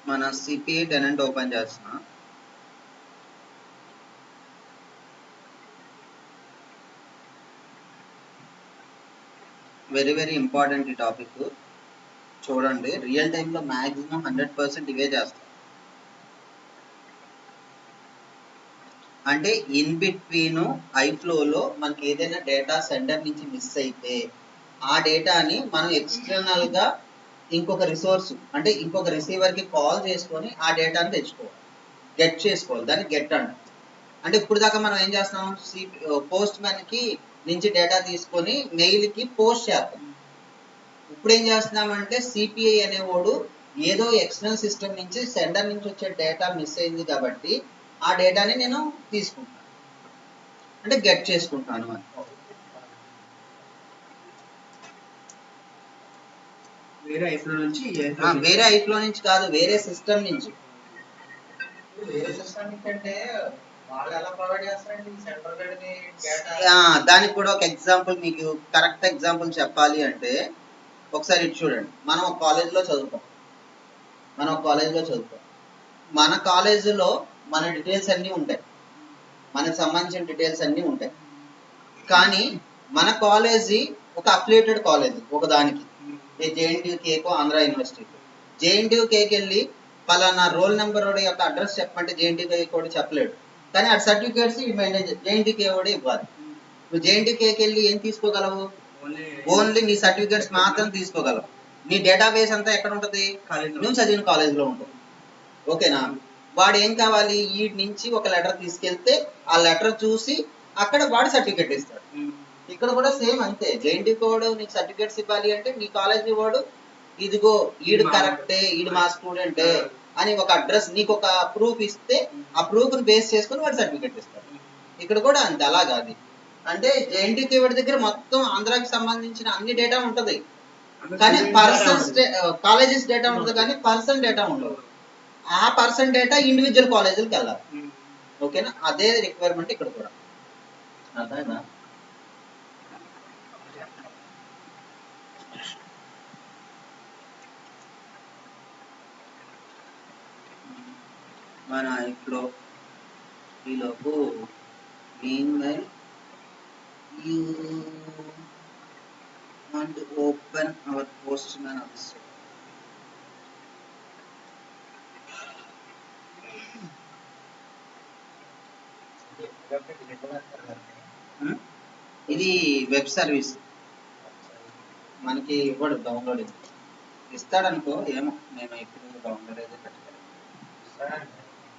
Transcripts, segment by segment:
మన CPI tenant open చేస్తున్నా. Very very important ఈ టాపిక్. చూడండి, రియల్ టైంలో మ్యాక్సిమం 100% ఇవే చేస్తాం. అంటే ఇన్ బిట్వీన్ ఐఫ్లోలో మనకి ఏదైనా డేటా సెండర్ నుంచి మిస్ అయితే ఆ డేటాని మనం ఎక్స్టర్నల్గా ఇంకొక రిసోర్స్ అంటే ఇంకొక రిసీవర్కి కాల్ చేసుకొని ఆ డేటాని తెచ్చుకోవాలి, గెట్ చేసుకోవాలి. దాన్ని గెట్ అంటాం. అంటే ఇప్పుడు దాకా మనం ఏం చేస్తాం, పోస్ట్ మ్యాన్కి నుంచి డేటా తీసుకొని మెయిల్కి పోస్ట్ చేస్తాం. ఇప్పుడు ఏం చేస్తున్నామంటే సిపిఐ అనేవాడు ఏదో ఎక్స్టర్నల్ సిస్టమ్ నుంచి సెండర్ నుంచి వచ్చే డేటా మిస్ అయింది కాబట్టి ఆ డేటాని నేను తీసుకుంటాను, అంటే గెట్ చేసుకుంటాను అని. వేరే ఐఫ్లో నుంచి వేరే ఐఫ్లో నుంచి కాదు, వేరే సిస్టమ్ నుంచి. వేరే సిస్టమ్ నుంచి అంటే వాళ్ళు ఎలా ప్రొవైడ్ చేస్తారండి సెంట్రల్ దానికి కూడా ఒక ఎగ్జాంపుల్, మీకు కరెక్ట్ ఎగ్జాంపుల్ చెప్పాలి అంటే ఒకసారి ఇటు చూడండి. మనం ఒక కాలేజ్లో చదువుతాం. మన కాలేజీలో మన డీటెయిల్స్ అన్నీ ఉంటాయి, మనకు సంబంధించిన డీటెయిల్స్ అన్నీ ఉంటాయి. కానీ మన కాలేజీ ఒక అఫిలియేటెడ్ కాలేజ్ ఒకదానికి, జేఎన్టీయూకేకో ఆంధ్ర యూనివర్సిటీకి. జేఎన్టీయూకేకి వెళ్ళి పలానా రోల్ నెంబర్ యొక్క అడ్రస్ చెప్పమంటే జేఎన్టీయూకే కూడా చెప్పలేడు. కానీ ఆ సర్టిఫికేట్స్ జేఎన్టీయూకే కూడా ఇవ్వాలి. నువ్వు జేఎన్టీయూకేకి వెళ్ళి ఏం తీసుకోగలవు? ఓన్లీ నీ సర్టిఫికేట్స్ మాత్రం తీసుకోగలవు. నీ డేటాబేస్ అంతా ఎక్కడ ఉంటుంది? నువ్వు చదివిన కాలేజీలో ఉంటుంది. ఓకేనా? వాడు ఏం కావాలి, ఈ నుంచి ఒక లెటర్ తీసుకెళ్తే ఆ లెటర్ చూసి అక్కడ వాడు సర్టిఫికేట్ ఇస్తాడు. ఇక్కడ కూడా సేమ్ అంతే. జేఎన్టీయూకే వాడు నీకు సర్టిఫికేట్స్ ఇవ్వాలి అంటే నీ కాలేజీ వాడు ఇదిగో ఈడు కరెక్టే, ఈడు మా స్టూడెంటే అని ఒక అడ్రస్, నీకు ఒక ప్రూఫ్ ఇస్తే ఆ ప్రూఫ్ని బేస్ చేసుకుని వాడు సర్టిఫికేట్ ఇస్తాడు. ఇక్కడ కూడా అంతే. అలాగా అది అంటే జేఎన్టీయూకే వాడి దగ్గర మొత్తం ఆంధ్రాకి సంబంధించిన అన్ని డేటా ఉంటుంది, కానీ పర్సన్స్ కాలేజెస్ డేటా ఉంటుంది, కానీ పర్సన్ డేటా ఉండదు. ఆ పర్సన్ డేటా ఇండివిజువల్ కాలేజీలకు వెళ్ళాలి. ఓకేనా? అదే రిక్వైర్మెంట్ ఇక్కడ కూడా. అర్థమైందా? మన ఇప్పుడు ఈలోపు meanwhile you want to open our postman also. ఇది వెబ్ సర్వీస్ మనకి ఇవ్వడు, డౌన్లోడ్ ఇస్తాడనుకో. ఏమో, నేను ఇప్పుడు డౌన్లోడ్ అయితే పెట్టలేదు.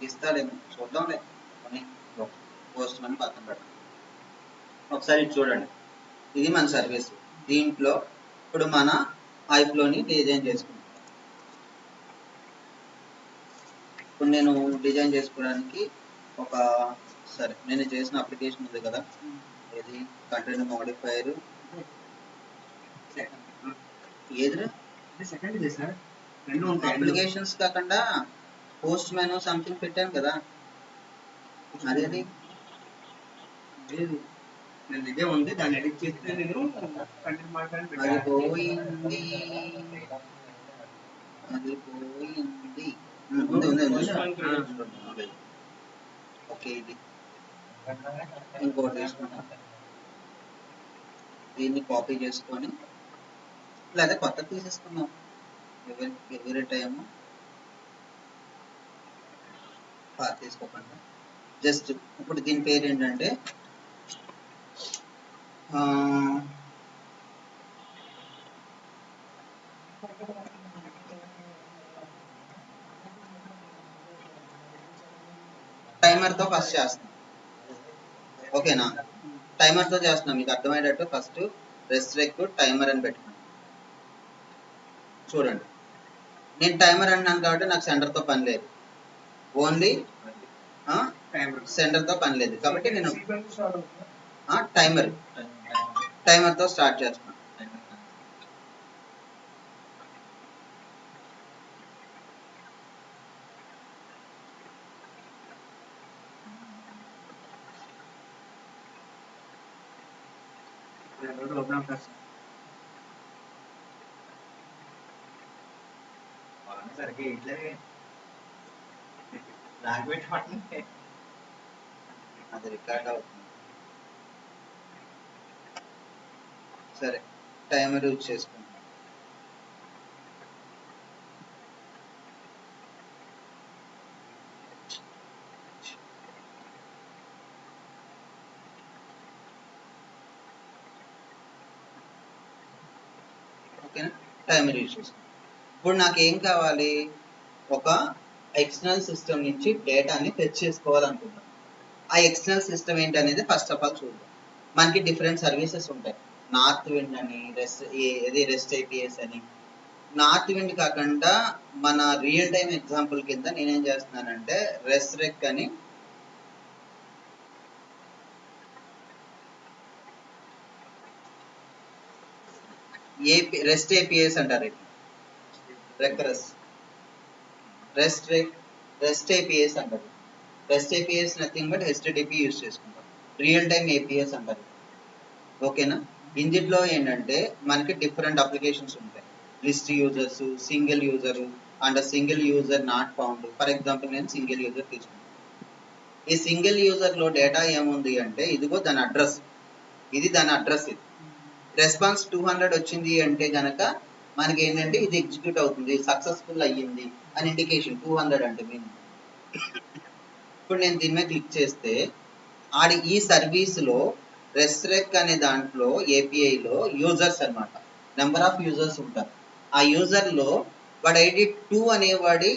ఇస్తాడేమో, చూద్దాంలే. అని పోస్ట్ మని పక్కన పెట్టండి. ఒకసారి చూడండి, ఇది మన సర్వీస్. దీంట్లో ఇప్పుడు మన ఐఫ్లోని డిజైన్ చేసుకుంటాం. ఇప్పుడు నేను డిజైన్ చేసుకోవడానికి ఒక సరే నేను చేసిన అప్లికేషన్ ఉంది కదా, ఇది కంటెంట్ మోడిఫైర్ ఏదిరా సెకండ్ సార్. అప్లికేషన్స్ కాకుండా పోస్ట్ మ్యాన్ సంథింగ్ పెట్టాను కదా, అదేది లేదు, నేను ఇదే ఉంది, దాన్ని ఎడిట్ చేస్తే నేను కంటెంట్ మాట్లాడి అది పోయింది. ఓకే, ఇది ఇంకోటి తీసుకుంటాం. దీన్ని కాపీ చేసుకొని లేదా కొత్త తీసేసుకున్నాం ఎవరి టైము తీసుకోకుండా. జస్ట్ ఇప్పుడు దీని పేరు ఏంటంటే టైమర్తో ఫస్ట్ చేస్తున్నాం. ఓకేనా? టైమర్తో చేస్తున్నాం. మీకు అర్థమయ్యేటట్టు ఫస్ట్ రెస్ట్రిక్ట్ టైమర్ అని పెట్టుకున్నాను. చూడండి, నేను టైమర్ అన్నాను కాబట్టి నాకు సెంటర్తో పని లేదు, ఓన్లీ సెంటర్తో పని లేదు కాబట్టి నేను టైమర్తో స్టార్ట్ చేస్తున్నాను. సరిగ్గా ఇట్లే నాకు పెట్టమంటే అది రికార్డ్ అవుతుంది. సరే, టైమర్ యూజ్ చేసుకుంటాం. ఓకేనా, టైమర్ యూజ్ చేసుకుంటాం. ఇప్పుడు నాకు ఏం కావాలి, ఒక ఎక్స్టర్నల్ సిస్టమ్ నుంచి డేటాని ఫెచ్ చేసుకోవాలనుకుంటున్నాను. ఆ ఎక్స్టర్నల్ సిస్టమ్ ఏంటి అనేది ఫస్ట్ ఆఫ్ ఆల్ చూద్దాం. మనకి డిఫరెంట్ సర్వీసెస్ ఉంటాయి. నార్త్ విండ్ అని, రెస్ట్ ఏపీఎస్ అని. నార్త్ విండ్ కాకుండా మన రియల్ టైం ఎగ్జాంపుల్ కింద నేనేం చేస్తున్నానంటే రెస్ట్ రెక్ అని రెస్ట్ ఏపీఎస్ అంటారు. రెస్ట్ ఏపీఎస్ అంటారు. Rest APS nothing but HTTP use చేసుకుంటాం. రియల్ టైం ఏపీఎస్ అంటారు. ఓకేనా, ఇందులో ఏంటంటే మనకి డిఫరెంట్ అప్లికేషన్స్ ఉంటాయి. List users, single user and single user not found. For example నేను సింగిల్ యూజర్ తీసుకుంటాను. ఈ సింగిల్ యూజర్ లో డేటా ఏముంది అంటే ఇదిగో దాని అడ్రస్, ఇది దాని అడ్రస్. ఇది రెస్పాన్స్ 200 వచ్చింది అంటే గనక మనకి ఏంటంటే ఇది ఎగ్జిక్యూట్ అవుతుంది, సక్సెస్ఫుల్ అయ్యింది అని ఇండికేషన్. 200 అంటే మీనింగ్. ఇప్పుడు నేను దీని మీద క్లిక్ చేస్తే ఈ సర్వీస్ లో రెస్ట్రెక్ అనే దాంట్లో ఏపీఐలో యూజర్స్ అన్నమాట, నెంబర్ ఆఫ్ యూజర్స్ ఉంటారు. ఆ యూజర్ లో వాడి ఐడి 2 అనేవాడి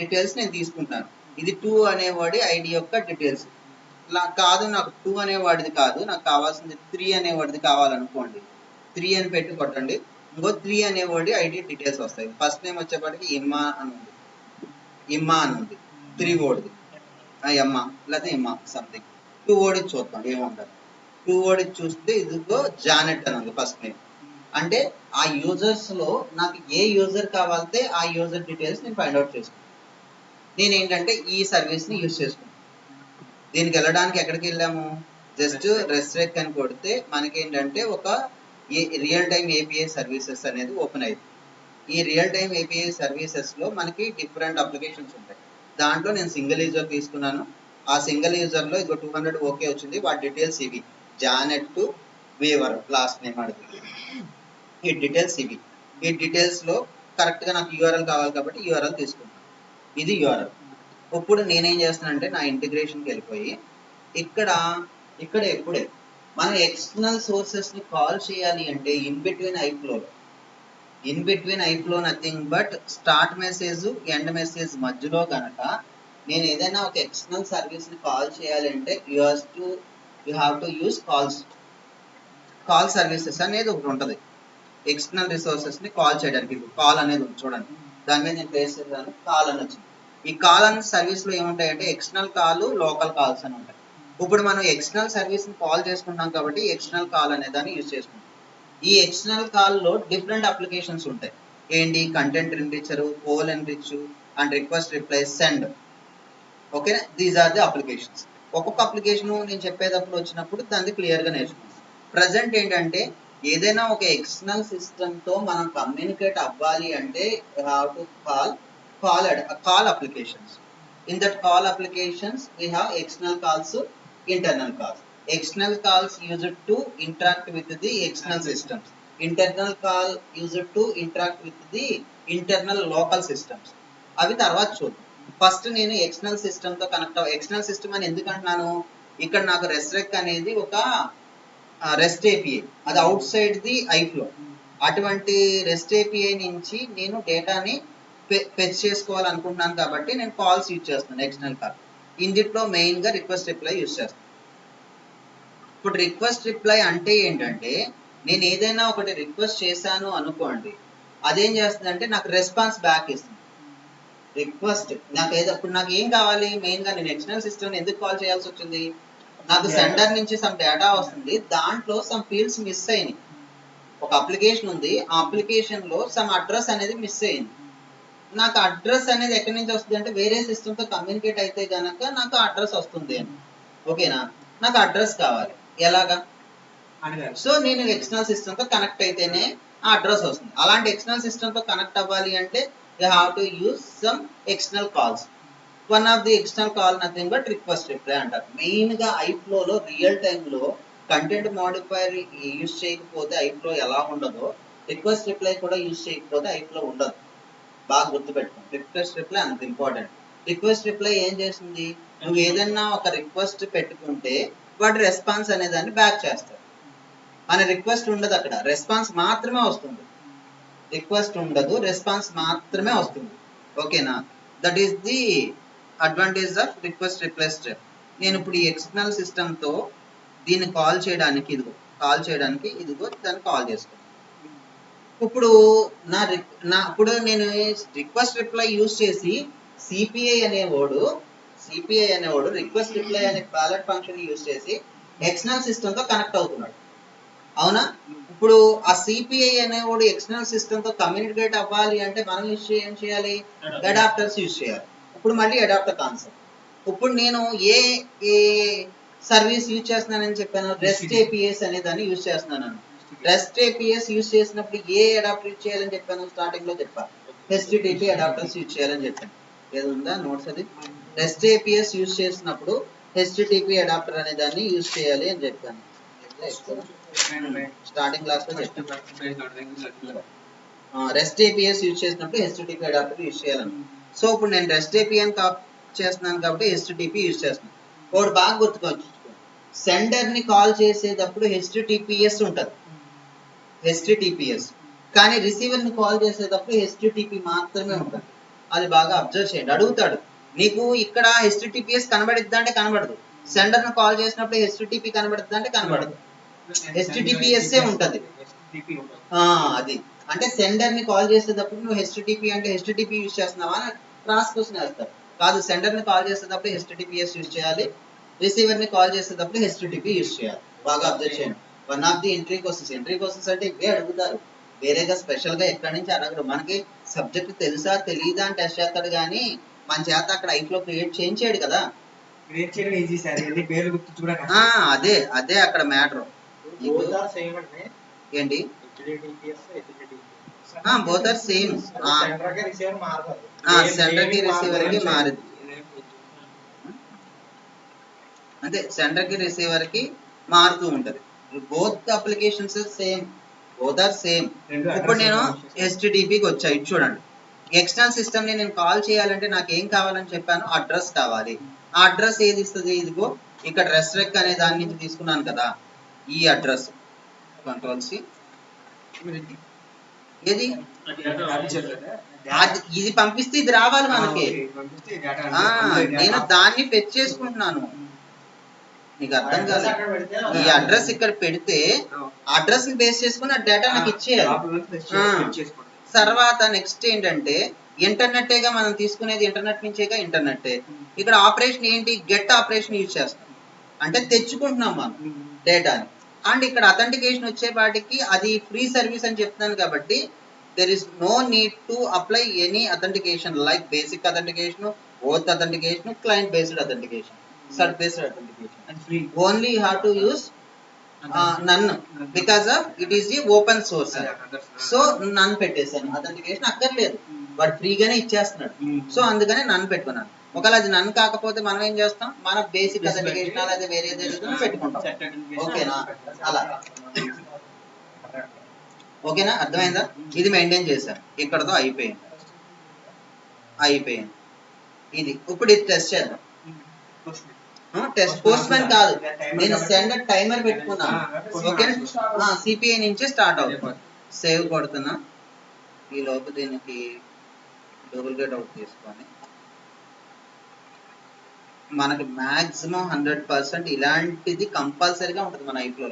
డీటెయిల్స్ నేను తీసుకుంటాను. ఇది 2 అనేవాడి ఐడి యొక్క డీటెయిల్స్ కాదు, నాకు 2 అనేవాడిది కాదు, నాకు కావాల్సింది 3 అనేవాడిది కావాలనుకోండి. 3 అని పెట్టి కొట్టండి. ఇంకో 3 అనేవాడి ఐడి డీటెయిల్స్ వస్తాయి. ఫస్ట్ నేమ్ వచ్చేప్పటికి ఇమ్మా అని ఉంది, 3 ఓడిది ఎమ్మ లేకపోతే ఇమ్మా సంథింగ్. 2 ఓడిది చూద్దాం ఏముంటారు. 2 ఓడిది చూస్తే ఇదిగో జానెట్ అని ఉంది ఫస్ట్ నేమ్. అంటే ఆ యూజర్స్ లో నాకు ఏ యూజర్ కావాలితే ఆ యూజర్ డీటెయిల్స్ నేను ఫైండ్ అవుట్ చేసుకుంటాను. నేను ఏంటంటే ఈ సర్వీస్ ని యూజ్ చేసుకుంటాను. దీనికి వెళ్ళడానికి ఎక్కడికి వెళ్ళాము, జస్ట్ రెస్ట్రెక్ అని కొడితే మనకి ఏంటంటే ఒక రియల్ టైం ఏపీఐ సర్వీసెస్ అనేది ఓపెన్ అయింది. ఈ రియల్ టైం ఏపీఐ సర్వీసెస్ లో మనకి డిఫరెంట్ అప్లికేషన్స్ ఉంటాయి. దాంట్లో నేను సింగిల్ యూజర్ తీసుకున్నాను. ఆ సింగిల్ యూజర్ లో ఇదిగో 200 ఓకే వచ్చింది. వాటి డీటెయిల్స్ ఇవి, జానెట్ వీవర్ లాస్ట్ నేమ్ అడుగుతుంది. ఈ డీటెయిల్స్ ఇవి. ఈ డీటెయిల్స్ లో కరెక్ట్ గా నాకు యూఆర్ఎల్ కావాలి కాబట్టి యూఆర్ఎల్ తీసుకుంటాను. ఇది యూఆర్ఎల్. ఇప్పుడు నేనేం చేస్తున్నానంటే నా ఇంటిగ్రేషన్కి వెళ్ళిపోయి ఇప్పుడే మనం ఎక్స్టర్నల్ సోర్సెస్ ని కాల్ చేయాలి అంటే ఇన్ బిట్వీన్ ఐఫ్లో nothing but start message end message మధ్యలో కనుక నేను ఏదైనా ఒక ఎక్స్టర్నల్ సర్వీస్ ని కాల్ చేయాలి అంటే you have to use call services అనేది ఒకటి ఉంటుంది. ఎక్స్టర్నల్ రిసోర్సెస్ ని కాల్ చేయడానికి కాల్ అనేది ఉంది చూడండి. దాని మీద నేను ప్లేస్ చేశాను, కాల్ అని వచ్చింది. ఈ కాల్ అనే సర్వీస్ లో ఏముంటాయంటే ఎక్స్టర్నల్ కాల్, లోకల్ కాల్స్ అని ఉంటాయి. ఇప్పుడు మనం ఎక్స్టర్నల్ సర్వీస్ ని కాల్ చేసుకుంటాం కాబట్టి ఎక్స్టర్నల్ కాల్ అనే దాన్ని యూజ్ చేసుకుంటాం. ఈ ఎక్స్టర్నల్ కాల్ లో డిఫరెంట్ అప్లికేషన్స్ ఉంటాయి. ఏంటి, content enricher, poll enrich and request reply, send. ఓకేనా, దీస్ ఆర్ ది అప్లికేషన్స్. ఒక్కొక్క అప్లికేషన్ నేను చెప్పేటప్పుడు వచ్చినప్పుడు దాన్ని క్లియర్ గా నేర్చుకుంటాం. ప్రజెంట్ ఏంటంటే ఏదైనా ఒక ఎక్స్టర్నల్ సిస్టమ్ తో మనం కమ్యూనికేట్ అవ్వాలి అంటే have to call applications. In that call applications we have external calls, internal calls. External calls used to interact with the external systems. Internal call used to interact with the internal local systems. అవి తర్వాత చూద్దాం. First నేను external system తో external system అని ఎందుకు అంటున్నాను, ఇక్కడ నాకు రెస్ట్రెక్ అనేది ఒక రెస్ట్ ఏపీఐ, అది అవుట్ సైడ్ ది ఐఫ్లో. అటువంటి రెస్ట్ ఏపీఐ నుంచి నేను డేటాని ఫెచ్ చేసుకోవాలనుకుంటున్నాను కాబట్టి నేను కాల్స్ యూజ్ చేస్తున్నాను, ఎక్స్టర్నల్ కాల్. ఇందులో మెయిన్ గా రిక్వెస్ట్ రిప్లై యూజ్ చేస్తాను. ఇప్పుడు రిక్వెస్ట్ రిప్లై అంటే ఏంటంటే నేను ఏదైనా ఒకటి రిక్వెస్ట్ చేశాను అనుకోండి, అదేం చేస్తుంది అంటే నాకు రెస్పాన్స్ బ్యాక్ ఇస్తుంది. రిక్వెస్ట్ ఇప్పుడు నాకు ఏం కావాలి, మెయిన్ గా నేను ఎక్స్టర్నల్ సిస్టమ్ ఎందుకు కాల్ చేయాల్సి వచ్చింది, నాకు సెండర్ నుంచి సమ్ డేటా వస్తుంది, దాంట్లో సమ్ ఫీల్డ్స్ మిస్ అయినాయి. ఒక అప్లికేషన్ ఉంది, ఆ అప్లికేషన్ లో సమ్ అడ్రస్ అనేది మిస్ అయింది. నాకు అడ్రస్ అనేది ఎక్కడి నుంచి వస్తుంది అంటే వేరే సిస్టమ్ తో కమ్యూనికేట్ అయితే గనక నాకు అడ్రస్ వస్తుంది అని. ఓకేనా, నాకు అడ్రస్ కావాలి, ఎలాగా, సో నేను ఎక్స్టర్నల్ సిస్టమ్ తో కనెక్ట్ అయితేనే ఆ అడ్రస్ వస్తుంది. అలాంటి ఎక్స్టర్నల్ సిస్టమ్ తో కనెక్ట్ అవ్వాలి అంటే you have to use some external calls. One of the external call nothing but request reply అంటారు. మెయిన్ గా ఐఫ్లోలో రియల్ టైమ్ లో కంటెంట్ మాడిఫైర్ యూజ్ చేయకపోతే ఐఫ్లో ఎలా ఉండదో రిక్వెస్ట్ రిప్లై కూడా యూజ్ చేయకపోతే ఐఫ్లో ఉండదు. బాగా గుర్తుపెట్టుకోండి. రిక్వెస్ట్ రిప్లై అంత ఇంపార్టెంట్. రిక్వెస్ట్ రిప్లై ఏం చేస్తుంది, నువ్వు ఏదన్నా ఒక రిక్వెస్ట్ పెట్టుకుంటే వాడు రెస్పాన్స్ అనే దాన్ని బ్యాక్ చేస్తాడు. మన రిక్వెస్ట్ ఉండదు, అక్కడ రెస్పాన్స్ మాత్రమే వస్తుంది. రిక్వెస్ట్ ఉండదు, రెస్పాన్స్ మాత్రమే వస్తుంది. ఓకేనా? That is the advantage of request reply step. నేను ఇప్పుడు ఈ ఎక్స్టర్నల్ సిస్టమ్ తో దీన్ని కాల్ చేయడానికి ఇదిగో దాన్ని కాల్ చేసుకున్నాను. ఇప్పుడు ఇప్పుడు నేను రిక్వెస్ట్ రిప్లై యూజ్ చేసి సిపిఐ అనేవాడు రిక్వెస్ట్ రిప్లై అనే ప్యాలెట్ ఫంక్షన్ యూజ్ చేసి ఎక్స్టర్నల్ సిస్టమ్ తో కనెక్ట్ అవుతున్నాడు. అవునా? ఇప్పుడు ఆ సిపిఐ అనేవాడు ఎక్స్టర్నల్ సిస్టమ్ తో కమ్యూనికేట్ అవ్వాలి అంటే మనం ఏం చేయాలి? అడాప్టర్స్ యూజ్ చేయాలి. ఇప్పుడు మళ్ళీ అడాప్టర్ కాన్సెప్ట్. ఇప్పుడు నేను ఏ సర్వీస్ యూజ్ చేస్తున్నానని చెప్పాను? రెస్ట్ ఏపీఎస్ అనే దాన్ని యూజ్ చేస్తున్నాను. రెస్ట్ ఏపీఎస్ యూజ్ చేసినప్పుడు ఏ అడాప్టర్ యూజ్ చేయాలని చెప్పాను? స్టార్టింగ్ లో చెప్పాను, హెచ్టిటిపి అడాప్టర్స్ యూజ్ చేయాలని చెప్పాను. ఏది ఉందా నోట్స్? అది రెస్ట్ ఏపీఎస్ యూజ్ చేసినప్పుడు హెచ్టిటిపి అడాప్టర్ అనే దాన్ని యూజ్ చేయాలి అని చెప్పాను. స్టార్టింగ్ క్లాస్ లో చెప్పాను. రెస్ట్ ఏపీఎస్ యూజ్ చేసినప్పుడు హెచ్టిటిపి అడాప్టర్ యూజ్ చేయాలని. సో ఇప్పుడు నేను రెస్ట్ ఏపీఎన్ చేస్తున్నాను కాబట్టి హెచ్టిటిపి యూజ్ చేస్తున్నాను. ఒకటి బాగా గుర్తుకోవచ్చు, సెండర్ ని కాల్ చేసేటప్పుడు హెచ్టిటిపిఎస్ ఉంటుంది, హెచ్టిటిపిఎస్. కానీ రిసీవర్ ని కాల్ చేసేటప్పుడు హెచ్టిటిపి మాత్రమే ఉంటుంది. అది బాగా అబ్జర్వ్ చేయండి. అడుగుతాడు, నీకు ఇక్కడ హెచ్టిటిపిఎస్ కనబడిద్దా అంటే కనబడదు. సెండర్ ని కాల్ చేసినప్పుడు హెచ్టిటిపి కనబడుద్దా అంటే కనబడదు, హెచ్టిటిపిఎస్ ఉంటది. అది అంటే సెండర్ ని కాల్ చేసేటప్పుడు నువ్వు హెచ్టిటిపి అంటే హెచ్టిటిపి యూజ్ చేస్తున్నావా అని క్రాస్ క్వశ్చన్ వేస్తారు. కాదు, సెండర్ ని కాల్ చేసేటప్పుడు హెచ్టిటిపిఎస్ యూజ్ చేయాలి, రిసీవర్ ని కాల్ చేసేటప్పుడు హెచ్టిటిపి యూజ్ చేయాలి. బాగా అబ్జర్వ్ చేయండి. One of the entry questions అంటే ఇవే అడుగుతారు, వేరేగా స్పెషల్ గా ఎక్కడి నుంచి అడగరు. మనకి సబ్జెక్ట్ తెలుసా తెలీదా అని టెస్ట్ చేస్తాడు, కానీ మన చేత అక్కడ ఐఫ్లో క్రియేట్ చేయించాడు కదా. అదే అక్కడ మ్యాటర్ ఏంటి? Both are same. సెంటర్ కి రిసీవర్ కి మారింది అంటే సెంటర్ కి రిసీవర్ కి మారుతూ ఉంటది. Both applications same, both are same. ఇప్పుడు నేను హెచ్టిటిపికి వచ్చా. ఇది చూడండి, ఎక్స్టర్నల్ సిస్టమ్ ని నేను కాల్ చేయాలంటే నాకు ఏం కావాలని చెప్పాను? అడ్రస్ కావాలి. ఆ అడ్రస్ ఏది ఇస్తుంది? ఇదిగో ఇక్కడ రెస్ట్రెక్ అనే దాని నుంచి తీసుకున్నాను కదా, ఈ అడ్రస్. కంట్రోల్-C. ఏది ఇది పంపిస్తే ఇది రావాలి మనకి. నేను దాన్ని ఫెచ్ చేసుకుంటున్నాను. నీకు అర్థం కాదు? ఈ అడ్రస్ ఇక్కడ పెడితే అడ్రస్ ని బేస్ చేసుకుని ఆ డేటా నాకు ఇచ్చేయాలి. తర్వాత నెక్స్ట్ ఏంటంటే ఇంటర్నెట్టేగా మనం తీసుకునేది, ఇంటర్నెట్ నుంచేగా. ఇంటర్నెట్ ఇక్కడ ఆపరేషన్ ఏంటి? గెట్ ఆపరేషన్ యూజ్ చేస్తాం, అంటే తెచ్చుకుంటున్నాం మనం డేటాని. అండ్ ఇక్కడ అథెంటికేషన్ వచ్చేపాటికి అది ఫ్రీ సర్వీస్ అని చెప్తున్నాను కాబట్టి there is no need to apply any authentication like basic authentication, OAuth authentication, client based authentication, cert based authentication, and free. Only you have to use none because of it is the open source. So none పెట్టేసాను, authentication అక్కర్లేదు, but ఫ్రీగానే ఇచ్చేస్తున్నాడు. So అందుకనే నన్ను పెట్టుకున్నాను. ఒకవేళ అది నన్ను కాకపోతే మనం ఏం చేస్తాం? మన బేసిక్ అథెంటికేషన్ అలాగే వేరే ఏదైనా పెట్టుకుంటాం. ఓకేనా? అలా ఓకేనా? అర్థమైందా? ఇది మెయింటైన్ చేశాను, ఇక్కడతో అయిపోయింది. ఇది ఇప్పుడు ఇది టెస్ట్ చేద్దాం. టెస్ట్ పోస్ట్మెన్ కాదు, నేను సెండర్ టైమర్ పెట్టుకున్నాను. ఓకేనా? సిపిఐ నుంచి స్టార్ట్ అవుతుంది. సేవ్ కొడుతున్నా. ఈ లోపు దీనికి డూప్లికేట్ అవుట్ తీసుకొని మనకి మాక్సిమం 100% ఇలాంటిది కంపల్సరీగా ఉంటుంది మన ఐఫ్లో,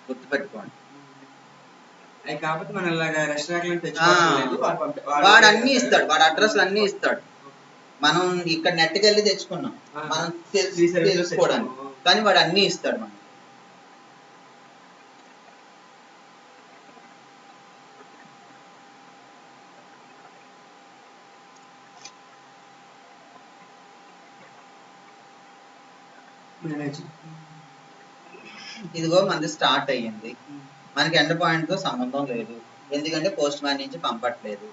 గుర్తుపెట్టుకోండి. కాకపోతే మనం ఇలాగా రెస్టారెంట్ వాడు అన్ని ఇస్తాడు, వాడు అడ్రస్లు అన్ని ఇస్తాడు. మనం ఇక్కడ నెట్కి వెళ్ళి తెచ్చుకున్నాం మనం తెలుసుకోవడానికి, కానీ వాడు అన్ని ఇస్తాడు మనం. ఇదిగో మనది స్టార్ట్ అయ్యింది. మనకి ఎండ్ పాయింట్ తో సంబంధం లేదు, ఎందుకంటే పోస్ట్ మ్యాన్ నుంచి పంపట్లేదు.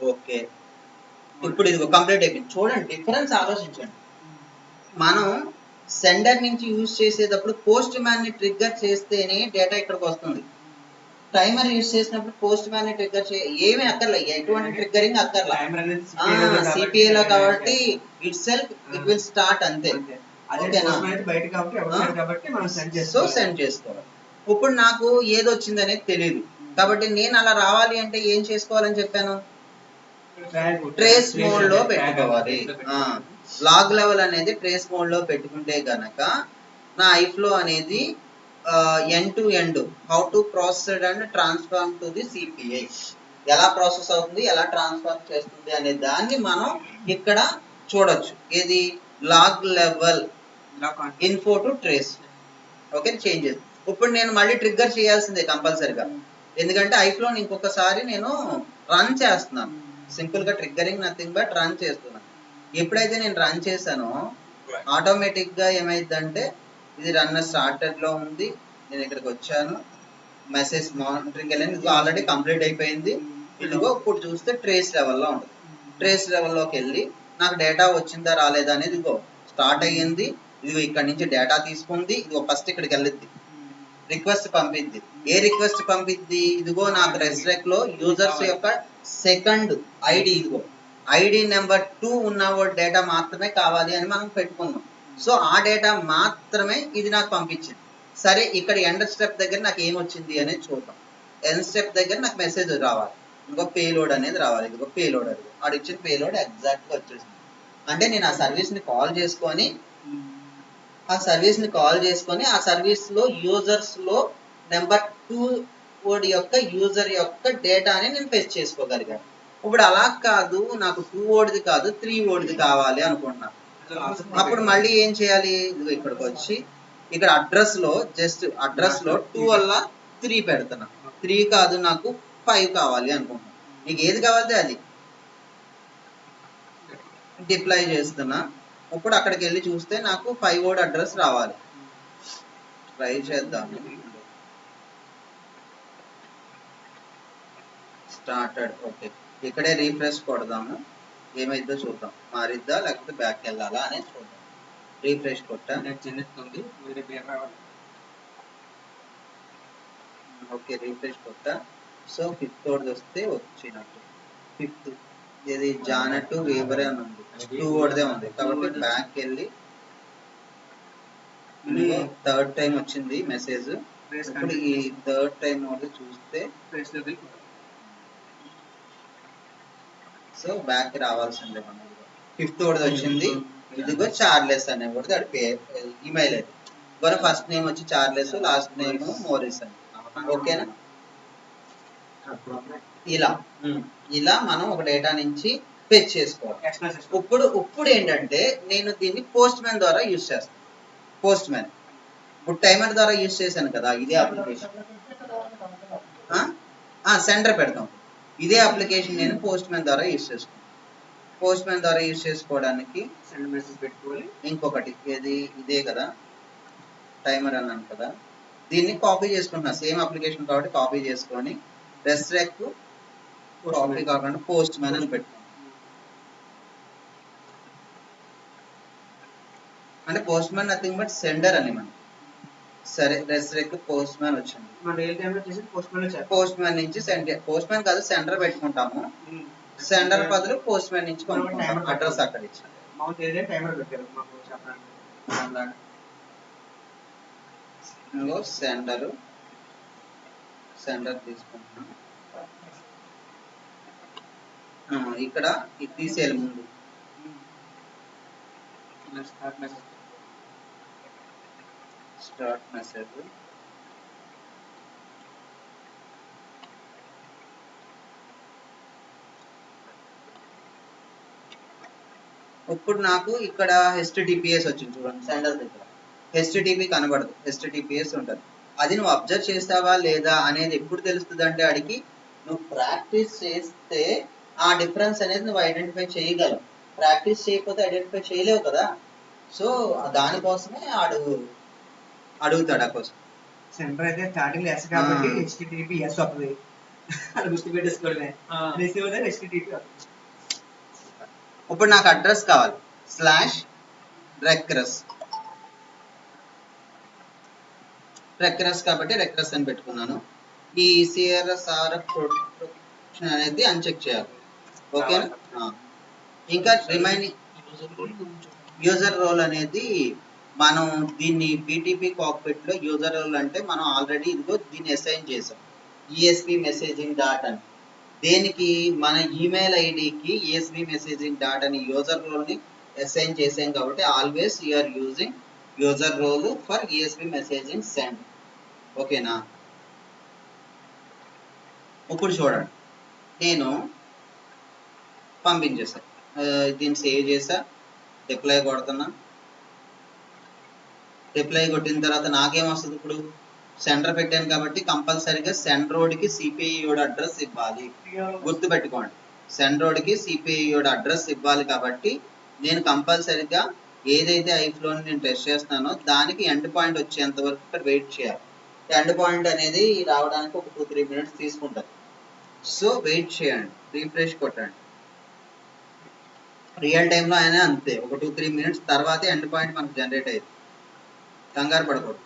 ఓకే, ఇప్పుడు ఇది కంప్లీట్ అయిపోయింది. చూడండి డిఫరెన్స్ ఆలోచించండి. మనం సెండర్ నుంచి యూజ్ చేసేటప్పుడు పోస్ట్ మ్యాన్ ని ట్రిగ్గర్ చేస్తేనే డేటా ఇక్కడికి వస్తుంది. టైమర్ యూజ్ చేసినప్పుడు పోస్ట్ మ్యాన్ ని ట్రిగ్గర్ ఏమీ అక్కర్లే, ఎటువంటి ట్రిగ్గరింగ్ అక్కర్లా. సిపిఏ లో కాబట్టి it self it will start అంతే. సో సెండ్ చేసుకోవాలి. ఇప్పుడు నాకు ఏది వచ్చింది అనేది తెలియదు కాబట్టి నేను అలా రావాలి అంటే ఏం చేసుకోవాలని చెప్పాను, ట్రేస్ మోడ్ లో పెట్టుకోవాలి. లాగ్ లెవెల్ అనేది ట్రేస్ మోడ్ లో పెట్టుకుంటే గనక నా ఐఫ్లో అనేది end to end how to process and transform to the CPI, ఎలా ప్రాసెస్ అవుతుంది, ఎలా ట్రాన్స్ఫార్మ్ చేస్తుంది అనే దాన్ని మనం ఇక్కడ చూడొచ్చు. ఏది log level info to trace. Okay, changes. ఇప్పుడు నేను మళ్ళీ ట్రిగ్గర్ చేయాల్సిందే కంపల్సరిగా, ఎందుకంటే ఐఫ్లో ఇంకొకసారి నేను రన్ చేస్తున్నాను. సింపుల్ గా ట్రిగ్గరింగ్ నథింగ్ బట్ రన్ చేస్తున్నాను. ఎప్పుడైతే నేను రన్ చేశానో ఆటోమేటిక్ గా ఏమైందంటే ఇది రన్ స్టార్టెడ్ లో ఉంది. నేను ఇక్కడికి వచ్చాను, మెసేజ్ మానిటరింగ్ వెళ్ళాను, ఇది ఆల్రెడీ కంప్లీట్ అయిపోయింది. ఇదిగో ఇప్పుడు చూస్తే ట్రేస్ లెవెల్లో ఉంటుంది. ట్రేస్ లెవెల్లోకి వెళ్ళి నాకు డేటా వచ్చిందా రాలేదా అనేది ఇదిగో స్టార్ట్ అయ్యింది. ఇదిగో ఇక్కడ నుంచి డేటా తీసుకుంది. ఇదిగో ఫస్ట్ ఇక్కడికి వెళ్ళిద్ది, రిక్వెస్ట్ పంపిద్ది. ఏ రిక్వెస్ట్ పంపిద్ది, ఇదిగో నాకు రెస్ట్రెక్ లో యూజర్స్ యొక్క సెకండ్ ఐడి, ఇదిగో ఐడి నెంబర్ 2 ఉన్న డేటా మాత్రమే కావాలి అని మనం పెట్టుకున్నాం. సో ఆ డేటా మాత్రమే ఇది నాకు పంపించింది. సరే, ఇక్కడ ఎండ్ స్టెప్ దగ్గర నాకు ఏమొచ్చింది అనేది చూద్దాం. ఎండ్ స్టెప్ దగ్గర నాకు మెసేజ్ రావాలి, ఇంకో పేలోడ్ అనేది రావాలి. ఇదిగో పేలోడ్, అది ఆడు ఇచ్చిన పేలోడ్ ఎగ్జాక్ట్ గా వచ్చేసింది. అంటే నేను ఆ సర్వీస్ ని కాల్ చేసుకొని ఆ సర్వీస్ లో యూజర్స్ లో నెంబర్ 2 వర్డ్ యొక్క యూజర్ యొక్క డేటాని నేను ఫెచ్ చేసుకోగలిగాను. ఇప్పుడు అలా కాదు, నాకు 2 వర్డ్ది కాదు 3 వర్డ్ది కావాలి అనుకుంటున్నాను. అప్పుడు మళ్ళీ ఏం చేయాలి, ఇక్కడికి వచ్చి ఇక్కడ అడ్రస్ లో జస్ట్ అడ్రస్ లో 2 వల్ల 3 పెడుతున్నా. 3 కాదు, నాకు 5 కావాలి అనుకుంటున్నాను. నీకు ఏది కావాలి అది డిప్లాయ్ చేస్తున్నా. ఇప్పుడు అక్కడికి వెళ్ళి చూస్తే నాకు 5 వర్డ్ అడ్రస్ రావాలి. ట్రై చేద్దాము. స్టార్టెడ్. ఓకే, ఇక్కడే రీఫ్రెష్ కొడదాము, ఏమైందో చూద్దాం. మారిద్దా లేకపోతే బ్యాక్ వెళ్ళాలా అనేది చూద్దాం. రీఫ్రెష్ కొట్టా, ఓకే రీఫ్రెష్ కొట్టా. సో 5th వర్డ్ వస్తే వచ్చినట్టు. 5th ఇది జానట్ వేబరే అని ఉంది, 2 వర్డ్దే ఉంది కాబట్టి బ్యాక్ వెళ్ళి 3rd టైం వచ్చింది మెసేజ్. ఇప్పుడు ఈ 3rd టైం వర్డ్ చూస్తే సో బ్యాక్ రావాల్సిందే మనం. 5th వర్డ్ వచ్చింది, ఇదిగో చార్లెస్ అనే వర్డ్ అది ఈమెయిల్ అది. మన ఫస్ట్ నేమ్ వచ్చి చార్లెస్, లాస్ట్ నేమ్ మోరిస్ అని. ఓకేనా, ఇలా మనం ఒక డేటా నుంచి ఫెచ్ చేసుకోవాలి. ఇప్పుడు ఏంటంటే నేను దీన్ని పోస్ట్ మ్యాన్ ద్వారా యూజ్ చేస్తాను. పోస్ట్ మ్యాన్ ఇప్పుడు టైమర్ ద్వారా యూజ్ చేశాను కదా, ఇదే అప్లికేషన్. సెంటర్ పెడతాం, ఇదే అప్లికేషన్ నేను పోస్ట్ మ్యాన్ ద్వారా యూజ్ చేసుకుంటాను. పోస్ట్ మ్యాన్ ద్వారా యూజ్ చేసుకోవడానికి సెండ్ మెసేజ్ పెట్టుకోవాలి. ఇంకొకటి ఏది, ఇదే కదా టైమర్ అన్నాను కదా, దీన్ని కాపీ చేసుకుంటున్నా. సేమ్ అప్లికేషన్ కాబట్టి కాపీ చేసుకొని రెస్ట్రెక్ కాపీ కాకుండా పోస్ట్ మ్యాన్ అని పెట్టుకున్నాను. అంటే post man nothing but sender అని మనం. సరే, రెస్ట్రెక్ పోస్ట్ మ్యాన్ వచ్చింది. పోస్ట్ మ్యాన్ నుంచి పోస్ట్ మ్యాన్ కాదు సెండర్ పెట్టుకుంటాము. సెండర్ బదులు పోస్ట్ మ్యాన్ నుంచి అడ్రస్ అక్కడ ఇచ్చాను. సెండర్ తీసుకుంటున్నాం. ఇక్కడ ఇది తీసేయాలి ముందు. Start message. ఇప్పుడు నాకు ఇక్కడ HTTPS వచ్చింది చూడండి, సెండర్ దగ్గర HTTP కనబడదు, HTTPS ఉంటుంది. అది నువ్వు అబ్జర్వ్ చేస్తావా లేదా అనేది ఎప్పుడు తెలుస్తుంది అంటే అడిగి నువ్వు ప్రాక్టీస్ చేస్తే ఆ డిఫరెన్స్ అనేది నువ్వు ఐడెంటిఫై చేయగలవు. ప్రాక్టీస్ చేయకపోతే ఐడెంటిఫై చేయలేవు కదా. సో దానికోసమే అడుగుతాడు ఆ కోసం. సెంటర్ అయితే స్టార్టింగ్ ఎస్ కాబట్టి HTTPS వస్తుంది, అది గుర్తు పెట్టేసుకోవడమే. రిసీవర్ HTTP వస్తుంది. ఇప్పుడు నాకు అడ్రస్ కావాలి /recrus కాబట్టి రెక్రస్ అని పెట్టుకున్నాను. ఈ CRS ప్రొటెక్షన్ అనేది అన్చెక్ చేయాలి. ఓకేనా? ఇంకా రిమైనింగ్ యూజర్ రోల్ అనేది మనం దీన్ని BTP కాక్పిట్ లో యూజర్ రోల్ అంటే మనం ఆల్రెడీ ఇదిగో దీన్ని అసైన్ చేసాం. ESP మెసేజింగ్ డాట్ అని దేనికి మన ఈమెయిల్ ఐడికి ESP మెసేజింగ్ డాట్ అని యూజర్ రోల్ ని అసైన్ చేసాం కాబట్టి always you're using user role for ESP messaging send. ఓకేనా? ఇప్పుడు చూడండి, నేను పంపించేసా, దీన్ని సేవ్ చేసా, రిప్లై కొడుతున్నా. రిప్లై కొట్టిన తర్వాత నాకేం వస్తుంది? ఇప్పుడు సెండర్ పెట్టాను కాబట్టి కంపల్సరీగా సెండ్రోడ్కి సిపిఐ అడ్రస్ ఇవ్వాలి. గుర్తుపెట్టుకోండి, సెండ్రోడ్కి సిపిఐ అడ్రస్ ఇవ్వాలి కాబట్టి నేను కంపల్సరీగా ఏదైతే ఐఫ్లోని నేను టెస్ట్ చేస్తున్నానో దానికి ఎండ్ పాయింట్ వచ్చేంత వరకు ఇక్కడ వెయిట్ చేయాలి. ఎండ్ పాయింట్ అనేది రావడానికి ఒక 2-3 మినిట్స్ తీసుకుంటుంది. సో వెయిట్ చేయండి, రీఫ్రెష్ కొట్టండి. రియల్ టైంలో అయినా అంతే, ఒక 2-3 మినిట్స్ తర్వాతే ఎండ్ పాయింట్ మనకు జనరేట్ అయ్యింది. కంగారు పడకూడదు.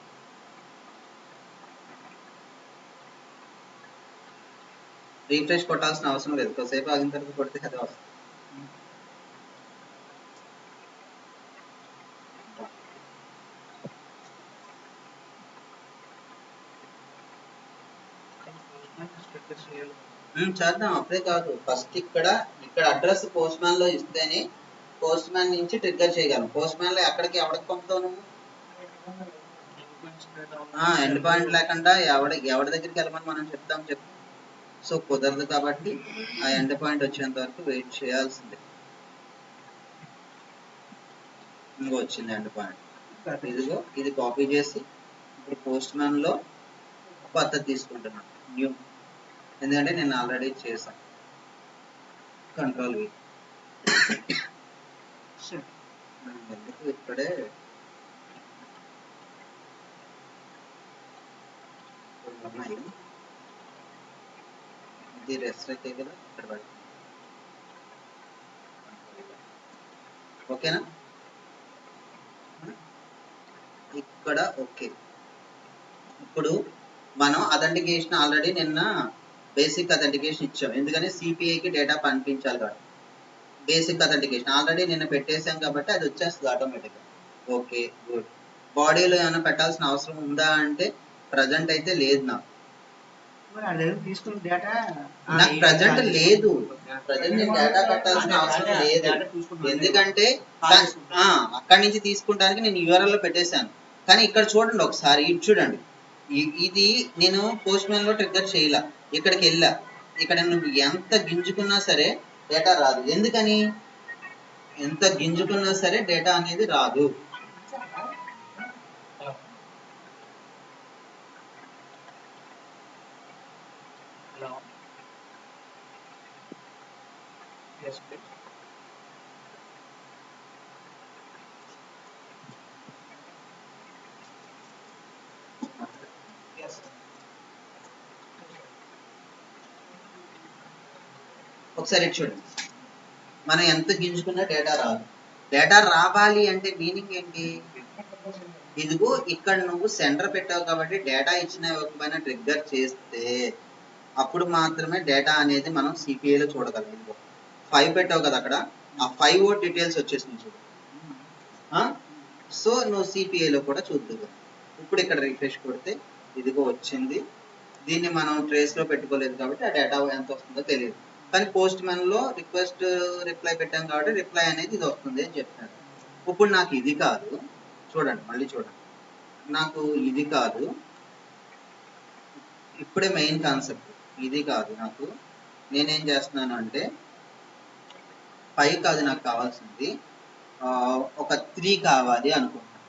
రీఫ్రెష్ కొట్టాల్సిన అవసరం లేదు, కొద్దిసేపు ఆగిన తర్వాత కొడితే అదే వస్తుంది. చేద్దాం, అప్పుడే కాదు. ఫస్ట్ ఇక్కడ అడ్రస్ పోస్ట్ మ్యాన్ లో ఇస్తేనే పోస్ట్ మ్యాన్ నుంచి ట్రిగ్గర్ చేయగలం. పోస్ట్ మ్యాన్ లో ఎవరికి పంపుతావు నువ్వు? ఎండ్ పాయింట్ లేకుండా ఎవరి దగ్గరికి వెళ్ళమని మనం చెప్తాం చెప్పు. సో కుదరదు కాబట్టి ఆ ఎండ్ పాయింట్ వచ్చేంత వరకు వెయిట్ చేయాల్సిందే. ఇంకో వచ్చింది ఎండ్ పాయింట్. ఇదిగో ఇది కాపీ చేసి ఇప్పుడు పోస్ట్ మ్యాన్ లో పద్ధతి తీసుకుంటున్నాను న్యూ, ఎందుకంటే నేను ఆల్రెడీ చేశాను. కంట్రోల్ వి ఎందుకు ఇక్కడే ఉన్నాయి. ఇది రెస్ట్రిక్ట్ అయితే కదా ఇక్కడ పడుతుంది. ఓకేనా? ఇక్కడ ఓకే. ఇప్పుడు మనం అథెంటికేషన్ ఆల్రెడీ నిన్న బేసిక్ అథెంటికేషన్ ఇచ్చాం, ఎందుకని సిపిఐకి డేటా పంపించాలి కాబట్టి. బేసిక్ అథెంటికేషన్ ఆల్రెడీ నిన్న పెట్టేసాం కాబట్టి అది వచ్చేస్తుంది ఆటోమేటిక్గా. Okay good. బాడీలో ఏమైనా పెట్టాల్సిన అవసరం ఉందా అంటే ప్రజెంట్ అయితే లేదు. నాకు ప్రజెంట్ లేదు, ప్రజెంట్ నేను డేటా పెట్టాల్సిన అవసరం లేదు. ఎందుకంటే అక్కడి నుంచి తీసుకుంటానికి నేను URL లో పెట్టేశాను. కానీ ఇక్కడ చూడండి ఒకసారి, ఇది చూడండి, ఇది నేను పోస్ట్ మ్యాన్ లో ట్రిగ్గర్ చేయలే. ఇక్కడికి వెళ్ళా, ఇక్కడ నువ్వు ఎంత గింజుకున్నా సరే డేటా రాదు. ఎందుకని? ఎంత గింజుకున్నా సరే డేటా అనేది రాదు. ఒకసారి చూడండి, మనం ఎంత గింజుకున్నా డేటా రాదు. డేటా రావాలి అంటే మీనింగ్ ఏంటి? ఇదిగో ఇక్కడ నువ్వు సెంటర్ పెట్టావు కాబట్టి డేటా ఇచ్చిన ఇవ్వకపోయినా ట్రిగ్గర్ చేస్తే అప్పుడు మాత్రమే డేటా అనేది మనం సిపిఐలో చూడగలం. ఇదిగో 5 పెట్టావు కదా అక్కడ, ఆ 5 డీటెయిల్స్ వచ్చేసింది చూడు. సో నువ్వు సిపిఐలో కూడా చూద్దాం. ఇప్పుడు ఇక్కడ రిఫ్రెష్ కొడితే ఇదిగో వచ్చింది. దీన్ని మనం ట్రేస్లో పెట్టుకోలేదు కాబట్టి ఆ డేటా ఎంత వస్తుందో తెలియదు. కానీ పోస్ట్ మ్యాన్ లో రిక్వెస్ట్ రిప్లై పెట్టాం కాబట్టి రిప్లై అనేది ఇది వస్తుంది అని చెప్తున్నారు. ఇప్పుడు నాకు ఇది కాదు, చూడండి మళ్ళీ చూడండి, నాకు ఇది కాదు, ఇప్పుడే మెయిన్ కాన్సెప్ట్ ఇది కాదు. నాకు నేనేం చేస్తున్నాను అంటే 5 కాదు నాకు కావాల్సింది, ఒక 3 కావాలి అనుకుంటున్నాను.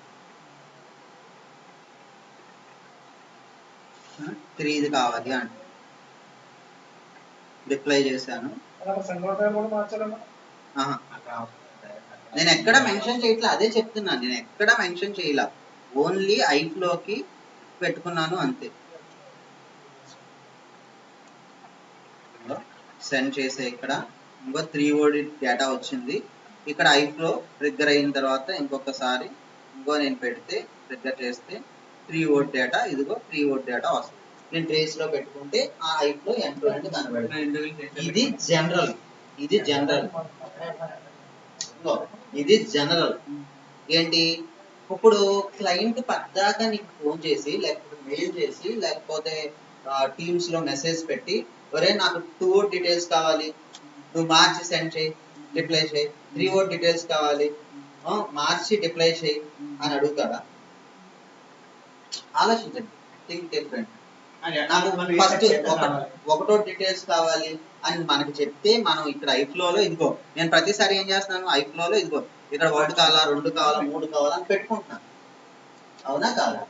3 ఇది కావాలి అంటే రిప్లై చేశాను. నేను ఎక్కడ మెన్షన్ చేయట్లా, అదే చెప్తున్నాను, నేను ఎక్కడ మెన్షన్ చేయలా, ఓన్లీ ఐఫ్లోకి పెట్టుకున్నాను అంతే. సెండ్ చేసే ఇక్కడ ఇంకో 3 వర్డ్ డేటా వచ్చింది. ఇక్కడ ఐఫ్లో ట్రిగ్గర్ అయిన తర్వాత ఇంకొకసారి నేను పెడితే ట్రిగ్గర్ చేస్తే 3 వోల్ట్ డేటా, ఇదిగో 3 వోల్ట్ డేటా వస్తుంది. నేను ట్రేస్ లో పెట్టుకుంటే ఆ ఐఫ్లో ఎండ్ టు ఎండ్ కనబడుతుంది. ఇది జనరల్, ఇది జనరల్, ఇది జనరల్. ఏంటి ఇప్పుడు క్లయింట్ పద్దాక నీకు ఫోన్ చేసి లేకపోతే మెయిల్ చేసి లేకపోతే టీమ్స్ లో మెసేజ్ పెట్టి ఒరే నాకు 2 వోల్ట్ డీటెయిల్స్ కావాలి, నువ్వు మార్చి సెండ్ చేయి, రిప్లై చేయి. 3 వోల్ట్ డీటెయిల్స్ కావాలి, మార్చి రిప్లై చేయి అని అడుగుతాడా? ఆలోచించండి, థింక్ డిఫరెంట్. నాకు ఫస్ట్ ఒకటో డీటెయిల్స్ కావాలి అని మనకు చెప్తే మనం ఇక్కడ ఐఫ్లోలో ఇదిగో నేను ప్రతిసారి ఏం చేస్తున్నాను, ఐఫ్లోలో ఇదిగో ఇక్కడ 1 కావాలా, 2 కావాలా, 3 కావాలా అని పెట్టుకుంటున్నాను. అవునా కాదా?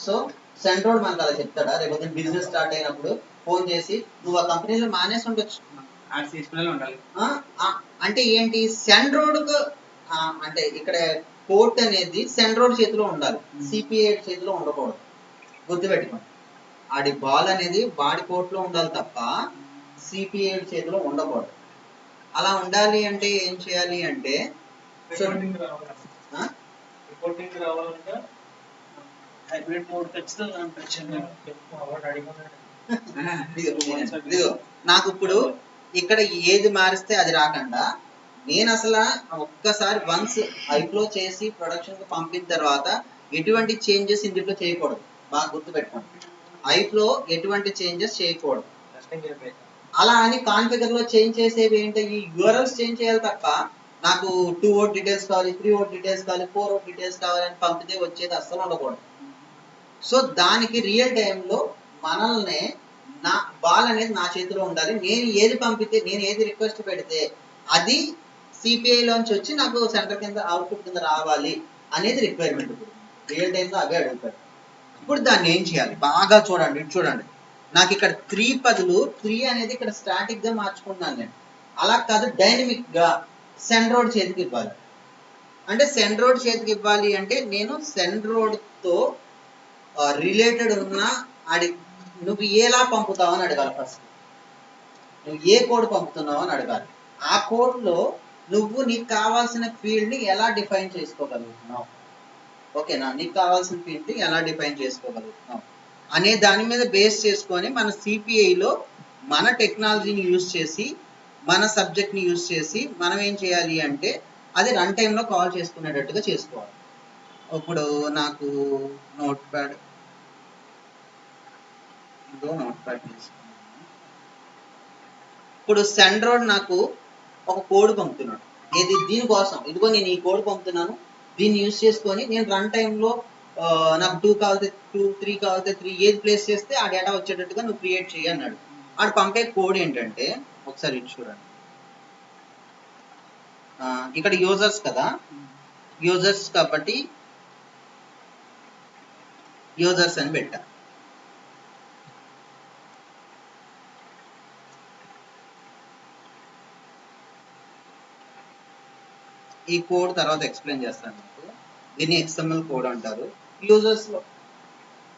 సో సెంట్రోడ్ మనకు అలా చెప్తాడా? రేపు బిజినెస్ స్టార్ట్ అయినప్పుడు ఫోన్ చేసి నువ్వు ఆ కంపెనీలో మానేసి ఉండొచ్చు. అంటే ఏంటి, సెంట్రోడ్ అంటే ఇక్కడ కోర్ట్ అనేది సెంట్రోడ్ చేతిలో ఉండాలి, సిపిఐ చేతిలో ఉండకూడదు. గుర్తుపెట్టుకోండి, ఆడి బాల్ అనేది వాడి కోర్టులో ఉండాలి తప్ప సిపిఐ చేతిలో ఉండకూడదు. అలా ఉండాలి అంటే ఏం చేయాలి అంటే నాకు ఇప్పుడు ఇక్కడ ఏది మారిస్తే అది రాకుండా నేను అసలు ఒక్కసారి వన్స్ ఐఫ్లో చేసి ప్రొడక్షన్ కు పంపిన తర్వాత ఎటువంటి చేంజెస్ ఇందులో చేయకూడదు. బాగా గుర్తుపెట్టుకోండి, ఐఫ్లో ఎటువంటి చేంజెస్ చేయకూడదు. అలా అని కాన్ఫిగర్ లో చేంజ్ చేసేవి ఏంటి, ఈ యూఆర్ఎల్స్ చేంజ్ చేయాలి తప్ప నాకు 2 వోల్ట్ డీటెయిల్స్ కావాలి, 3 వోల్ట్ డీటెయిల్స్ కావాలి, 4 వోల్ట్ డీటెయిల్స్ కావాలని పంపితే వచ్చేది అస్సలు ఉండకూడదు. సో దానికి రియల్ టైంలో మనల్ని నా బాల్ అనేది నా చేతిలో ఉండాలి. నేను ఏది పంపితే, నేను ఏది రిక్వెస్ట్ పెడితే అది సిపిఐలోంచి వచ్చి నాకు సెంటర్ కింద అవుట్పుట్ కింద రావాలి అనేది రిక్వైర్మెంట్. రియల్ టైంలో అవే అడుగుతారు. ఇప్పుడు దాన్ని ఏం చేయాలి బాగా చూడండి, చూడండి. నాకు ఇక్కడ 3 బదులు 3 అనేది ఇక్కడ స్టాటిక్ గా మార్చుకున్నాను నేను. అలా కాదు, డైనమిక్ గా సెంట్రోడ్ చేతికి ఇవ్వాలి. అంటే సెంట్రోడ్ చేతికి ఇవ్వాలి అంటే నేను సెంట్రోడ్ తో రిలేటెడ్ ఉన్న నువ్వు ఎలా పంపుతావు అని అడగాలి. ఫస్ట్ నువ్వు ఏ కోడ్ పంపుతున్నావు అని అడగాలి. ఆ కోడ్ లో నువ్వు నీకు కావాల్సిన ఫీల్డ్ ని ఎలా డిఫైన్ చేసుకోగలుగుతున్నావు, ఓకేనా? నీకు కావాల్సిన ఫీల్డ్ ని ఎలా డిఫైన్ చేసుకోగలుగుతున్నావు అనే దాని మీద బేస్ చేసుకొని మన సిపిఐలో మన టెక్నాలజీని యూజ్ చేసి, మన సబ్జెక్ట్ ని యూజ్ చేసి మనం ఏం చేయాలి అంటే అది రన్ టైంలో కాల్ చేసుకునేటట్టుగా చేసుకోవాలి. ఇప్పుడు నాకు నోట్ ప్యాడ్ తీసుకున్నాను. ఇప్పుడు సెంట్రోడ్ నాకు ఒక కోడ్ పంపుతున్నాడు, ఏది దీనికోసం, ఇదిగో నేను ఈ కోడ్ పంపుతున్నాను, దీన్ని యూజ్ చేసుకొని నేను రన్ టైంలో నాకు 2 కావాలితే 2, 3 కావాలితే 3 ఏది ప్లేస్ చేస్తే ఆ డేటా వచ్చేటట్టుగా నువ్వు క్రియేట్ చేయి అన్నాడు. ఆడు పంపే కోడ్ ఏంటంటే ఒకసారి ఇది చూడండి. ఇక్కడ యూజర్స్ కదా, యూజర్స్ కాబట్టి యూజర్స్ అని పెట్టా. ఈ కోడ్ తర్వాత ఎక్స్ప్లెయిన్ చేస్తాను మీకు. దీన్ని XML కోడ్ అంటారు. యూజర్స్ లో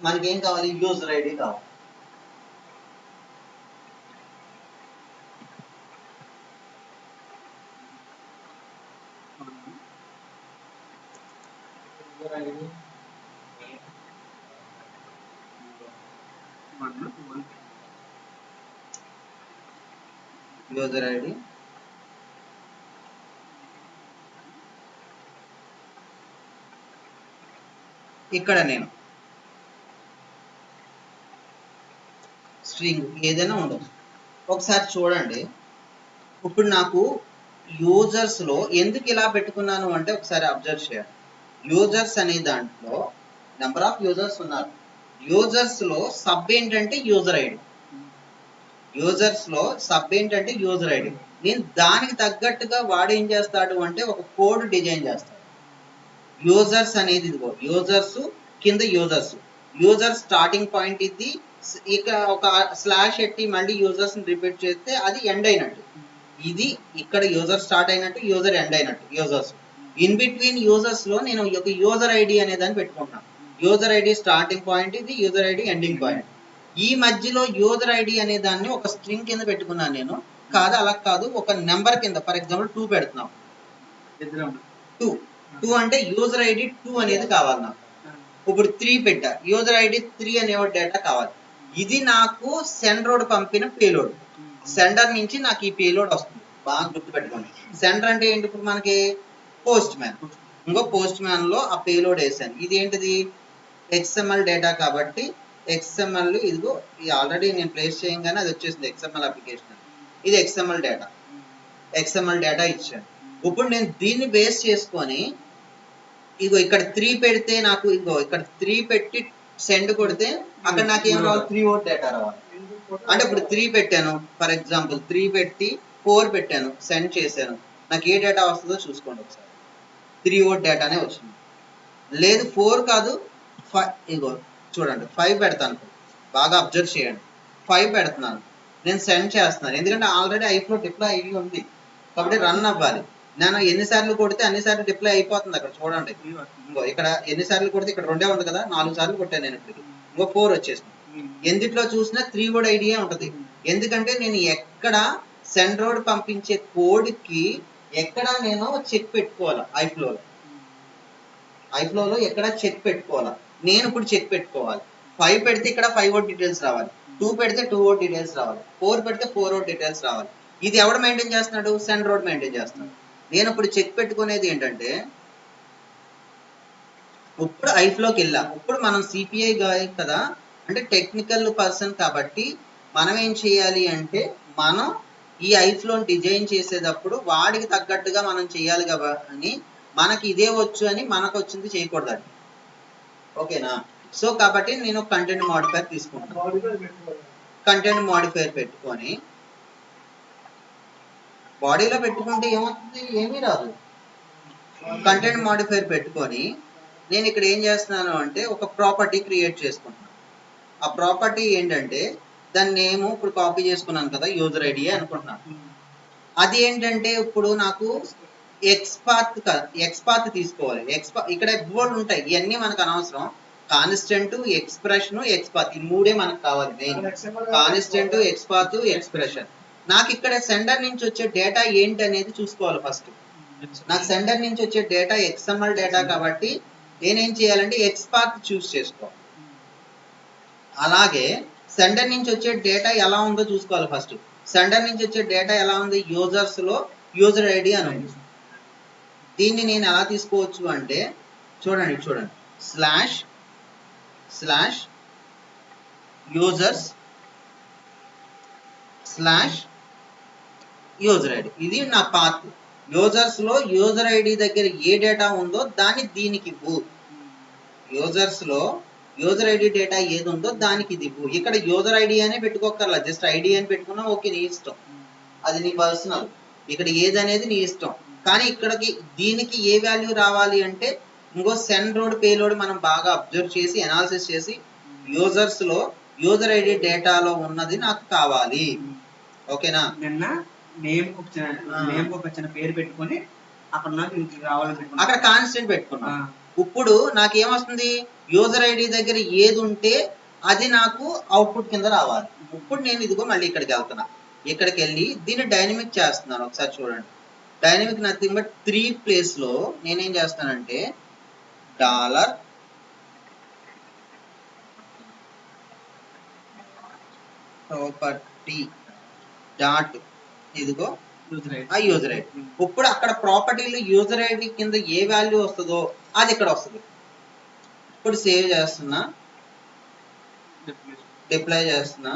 మనకి ఏం కావాలి, యూజర్ ఐడి కావాలి. యూజర్ ఐడి ఇక్కడ నేను స్ట్రింగ్ ఏదైనా ఉండదు. ఒకసారి చూడండి, ఇప్పుడు నాకు యూజర్స్ లో ఎందుకు ఇలా పెట్టుకున్నాను అంటే ఒకసారి అబ్జర్వ్ చేయండి. యూజర్స్ అనే దాంట్లో నెంబర్ ఆఫ్ యూజర్స్ ఉన్నారు. యూజర్స్ లో సబ్ ఏంటంటే యూజర్ ఐడి, యూజర్స్ లో సబ్ ఏంటంటే యూజర్ ఐడి. నేను దానికి తగ్గట్టుగా వాడు ఏం చేస్తాడు అంటే ఒక కోడ్ డిజైన్ చేస్తాడు. యూజర్స్ అనేది ఇదిగో యూజర్స్ కింద యూజర్స్, యూజర్ స్టార్టింగ్ పాయింట్ ఇది, ఇక ఒక స్లాష్ ఎట్టి మళ్ళీ యూజర్స్ రిపీట్ చేస్తే అది ఎండ్ అయినట్టు. ఇది ఇక్కడ యూజర్ స్టార్ట్ అయినట్టు, యూజర్ ఎండ్ అయినట్టు. యూజర్స్ ఇన్ బిట్వీన్ యూజర్స్ లో నేను ఒక యూజర్ ఐడి అనే దాన్ని పెట్టుకుంటున్నాను. యూజర్ ఐడి స్టార్టింగ్ పాయింట్ ఇది, యూజర్ ఐడి ఎండింగ్ పాయింట్. ఈ మధ్యలో యూజర్ ఐడి అనే దాన్ని ఒక స్ట్రింగ్ కింద పెట్టుకున్నాను నేను. కాదు అలా కాదు, ఒక నెంబర్ కింద ఫర్ ఎగ్జాంపుల్ 2 పెడుతున్నాం. 2 అంటే యూజర్ ఐడి 2 అనేది కావాలి నాకు. ఇప్పుడు 3 పెట్టా, యూజర్ ఐడి 3 అనే డేటా కావాలి. ఇది నాకు సెండర్ పంపిన పేలోడ్. సెండర్ నుంచి నాకు ఈ పేలోడ్ వస్తుంది. బాగా గుర్తుపెట్టుకోండి. సెండర్ అంటే ఏంటి? ఇప్పుడు మనకి పోస్ట్ మ్యాన్. ఇంకో పోస్ట్ మ్యాన్ లో ఆ పేలోడ్ వేసాను. ఇది ఏంటిది? XML డేటా కాబట్టి XML ఇదిగో ఆల్రెడీ నేను ప్లేస్ చేయగానే అది వచ్చేసింది XML అప్లికేషన్. ఇది XML డేటా ఇచ్చాను. ఇప్పుడు నేను దీన్ని బేస్ చేసుకొని ఇగో ఇక్కడ 3 పెడితే నాకు ఇగో ఇక్కడ 3 పెట్టి సెండ్ కొడితే అక్కడ నాకు ఏం రావాలి? 3 వోల్ట్ డేటా రావాలి. అంటే ఇప్పుడు 3 పెట్టాను, ఫర్ ఎగ్జాంపుల్ 3 పెట్టి 4 పెట్టాను, సెండ్ చేశాను. నాకు ఏ డేటా వస్తుందో చూసుకోండి ఒకసారి. 3 వోల్ట్ డేటానే వచ్చింది. లేదు 4 కాదు, 5 ఇగో చూడండి 5 పెడతాను. బాగా అబ్జర్వ్ చేయండి. 5 పెడుతున్నాను, నేను సెండ్ చేస్తున్నాను. ఎందుకంటే ఆల్రెడీ ఐఫ్లో డిప్లాయ్ అయ్యి ఉంది కాబట్టి రన్ అవ్వాలి. నేను ఎన్నిసార్లు కొడితే అన్నిసార్లు డిప్లాయ్ అయిపోతుంది. అక్కడ చూడండి, ఇంకో ఇక్కడ ఎన్నిసార్లు కొడితే ఇక్కడ 2 ఉంది కదా, 4 సార్లు కొట్టాను నేను ఇప్పటికి. ఇంకో 4 వచ్చేసింది. ఎందుట్లో చూసినా 3 వర్డ్ ఐడియా ఉంటుంది. ఎందుకంటే నేను ఎక్కడ సెండ్రోడ్ పంపించే కోడ్కి ఎక్కడ నేను చెక్ పెట్టుకోవాలి. ఐఫ్లోలో ఎక్కడ చెక్ పెట్టుకోవాలా? నేను ఇప్పుడు చెక్ పెట్టుకోవాలి. 5 పెడితే ఇక్కడ 5 వర్డ్ డీటెయిల్స్ రావాలి, 2 పెడితే 2 వర్డ్ డీటెయిల్స్ రావాలి, 4 పెడితే 4 వర్డ్ డీటెయిల్స్ రావాలి. ఇది ఎవడు మెయింటైన్ చేస్తున్నాడు? సెండ్రోడ్ మెయింటైన్ చేస్తున్నాడు. నేను ఇప్పుడు చెక్ పెట్టుకునేది ఏంటంటే, ఇప్పుడు ఐఫ్లోకి వెళ్ళా. ఇప్పుడు మనం సిపిఐ కదా, అంటే టెక్నికల్ పర్సన్ కాబట్టి మనం ఏం చేయాలి అంటే, మనం ఈ ఐఫ్లో డిజైన్ చేసేటప్పుడు వాడికి తగ్గట్టుగా మనం చేయాలి కదా అని, మనకి ఇదే వచ్చు అని మనకు వచ్చింది చేయకూడదు. ఓకేనా? సో కాబట్టి నేను కంటెంట్ మోడిఫైర్ తీసుకుంటాను. కంటెంట్ మోడిఫైర్ పెట్టుకొని బాడీలో పెట్టుకుంటే ఏమవుతుంది? ఏమీ రాదు. కంటెంట్ మోడిఫైర్ పెట్టుకొని నేను ఇక్కడ ఏం చేస్తున్నాను అంటే ఒక ప్రాపర్టీ క్రియేట్ చేసుకుంటున్నాను. ఆ ప్రాపర్టీ ఏంటంటే దాని నేమ్ ఇప్పుడు కాపీ చేసుకున్నాను కదా, యూజర్ ఐడి అనుకుంటున్నాను. అది ఏంటంటే ఇప్పుడు నాకు ఎక్స్పాత్ తీసుకోవాలి. ఇక్కడ బోర్డు ఉంటాయి, ఇవన్నీ మనకు అనవసరం. కాన్స్టెంట్, ఎక్స్ప్రెషన్, ఎక్స్పాత్, ఈ మూడే మనకు కావాలి మెయిన్. Constant, XPath, expression. నాకు ఇక్కడ సెండర్ నుంచి వచ్చే డేటా ఏంటి అనేది చూసుకోవాలి ఫస్ట్. నాకు సెండర్ నుంచి వచ్చే డేటా XML డేటా కాబట్టి నేనేం చేయాలంటే ఎక్స్పాత్ చూస్ చేసుకోవాలి. అలాగే సెండర్ నుంచి వచ్చే డేటా ఎలా ఉందో చూసుకోవాలి ఫస్ట్. సెండర్ నుంచి వచ్చే డేటా ఎలా ఉంది? యూజర్స్ లో యూజర్ ఐడి అని ఉంది. దీన్ని నేను ఎలా తీసుకోవచ్చు అంటే చూడండి, స్లాష్ యూజర్స్ యూజర్ ఐడి. ఇది నా పాత్. యూజర్స్ లో యూజర్ ఐడి దగ్గర ఏ డేటా ఉందో దాన్ని దీనికి ఇవ్వు. యూజర్స్ లో యూజర్ ఐడి డేటా ఏది ఉందో దానికి ఇది ఇవ్వు. ఇక్కడ యూజర్ ఐడి అనే పెట్టుకోకర్లా, జస్ట్ ఐడి అని పెట్టుకున్నా ఓకే, నీ ఇష్టం, అది నీ పర్సనల్. ఇక్కడ ఏది అనేది నీ ఇష్టం. కానీ ఇక్కడికి దీనికి ఏ వాల్యూ రావాలి అంటే ఇంకో సెండ్రోడ్ పేలోడ్ మనం బాగా అబ్జర్వ్ చేసి అనాలిసిస్ చేసి యూజర్స్ లో యూజర్ ఐడి డేటాలో ఉన్నది నాకు కావాలి. ఓకేనా? నిన్న నేమ్ ఒక చిన్న పేరు పెట్టుకొని అక్కడ నాకు రావాలని అక్కడ కాన్స్టెంట్ పెట్టుకున్నా. ఇప్పుడు నాకు ఏమొస్తుంది? యూజర్ ఐడి దగ్గర ఏది ఉంటే అది నాకు అవుట్పుట్ కింద రావాలి. ఇప్పుడు నేను ఇదిగో మళ్ళీ ఇక్కడికి వెళ్తున్నా. ఇక్కడికి వెళ్ళి దీన్ని డైనమిక్ చేస్తున్నాను. ఒకసారి చూడండి. డైనమిక్ నథింగ్ బట్ 3 ప్లేస్ లో నేనేం చేస్తానంటే డాలర్ ప్రాపర్టీ డాట్ ఇదిగో ఆ యూజర్ ఐడి. ఇప్పుడు అక్కడ ప్రాపర్టీలో యూజర్ ఐడి కింద ఏ వాల్యూ వస్తుందో అది ఇక్కడ వస్తుంది. ఇప్పుడు సేవ్ చేస్తున్నా, డిప్లాయ్ చేస్తున్నా.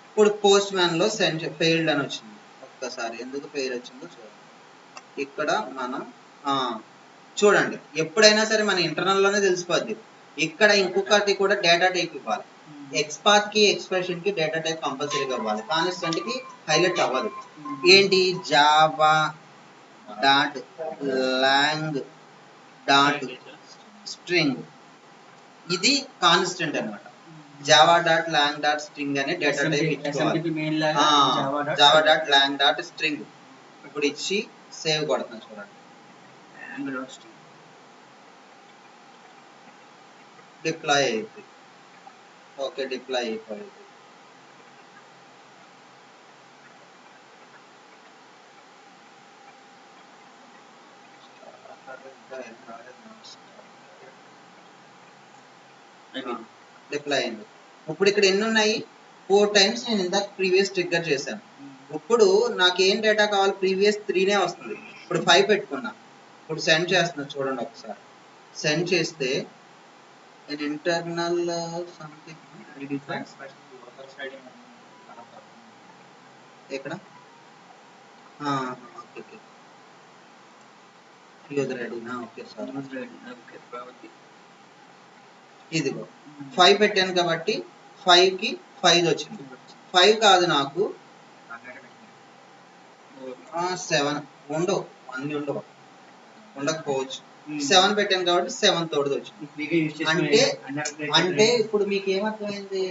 ఇప్పుడు పోస్ట్ మ్యాన్ లో సెండ్ ఫెయిల్డ్ అని వచ్చింది. ఒక్కసారి ఎందుకు ఫెయిల్ వచ్చిందో చూడండి. ఇక్కడ మనం చూడండి, ఎప్పుడైనా సరే మన ఇంటర్నల్ లోనే తెలిసిపోద్ది. ఇక్కడ ఇంకొకటి కూడా డేటా టైప్ ఇవ్వాలి. ఎక్స్పాత్ కి ఎక్స్ప్రెషన్ కి డేటా టైప్ కంపల్సరీగా ఇవ్వాలి. కాన్స్టెంట్ కి హైలైట్ అవ్వదు. ఏంటి? Java dot long dot string, ఇది కాన్స్టెంట్ అన్నమాట. Java dot long dot string అనే డేటా టైప్ ఇచ్చుకోవాలి. Java dot long dot string ఇప్పుడు ఇచ్చి సేవ్ కొడుతున్నాను. చూడండి, డిప్లాయ్ అయిపోయింది. ఓకే డిప్లాయ్ అయిపోయింది. డిప్లాయ్ అయింది. ఇప్పుడు ఇక్కడ ఎన్ని ఉన్నాయి? 4 టైమ్స్ నేను ఇందాక ప్రీవియస్ ట్రిగ్గర్ చేశాను. ఇప్పుడు నాకు ఏం డేటా కావాలి? ప్రీవియస్ 3నే వస్తుంది. ఇప్పుడు 5 పెట్టుకున్నా. ఇప్పుడు సెండ్ చేస్తున్నా చూడండి ఒకసారి. సెండ్ చేస్తే ఇంటర్నల్ సంథింగ్ ఎక్కడ ఓకే యూజర్ ఐడినా ఓకే సార్ ఇదిగో 5 పెట్టాను కాబట్టి 5కి 5 వచ్చింది. 5 కాదు నాకు 7 ఉండవు, అన్ని ఉండవు, ఉండకపోవచ్చు. 7 పెట్టాను కాబట్టి 7 తోడుది వచ్చింది. అంటే ఇప్పుడు మీకు ఏమర్థమైంది?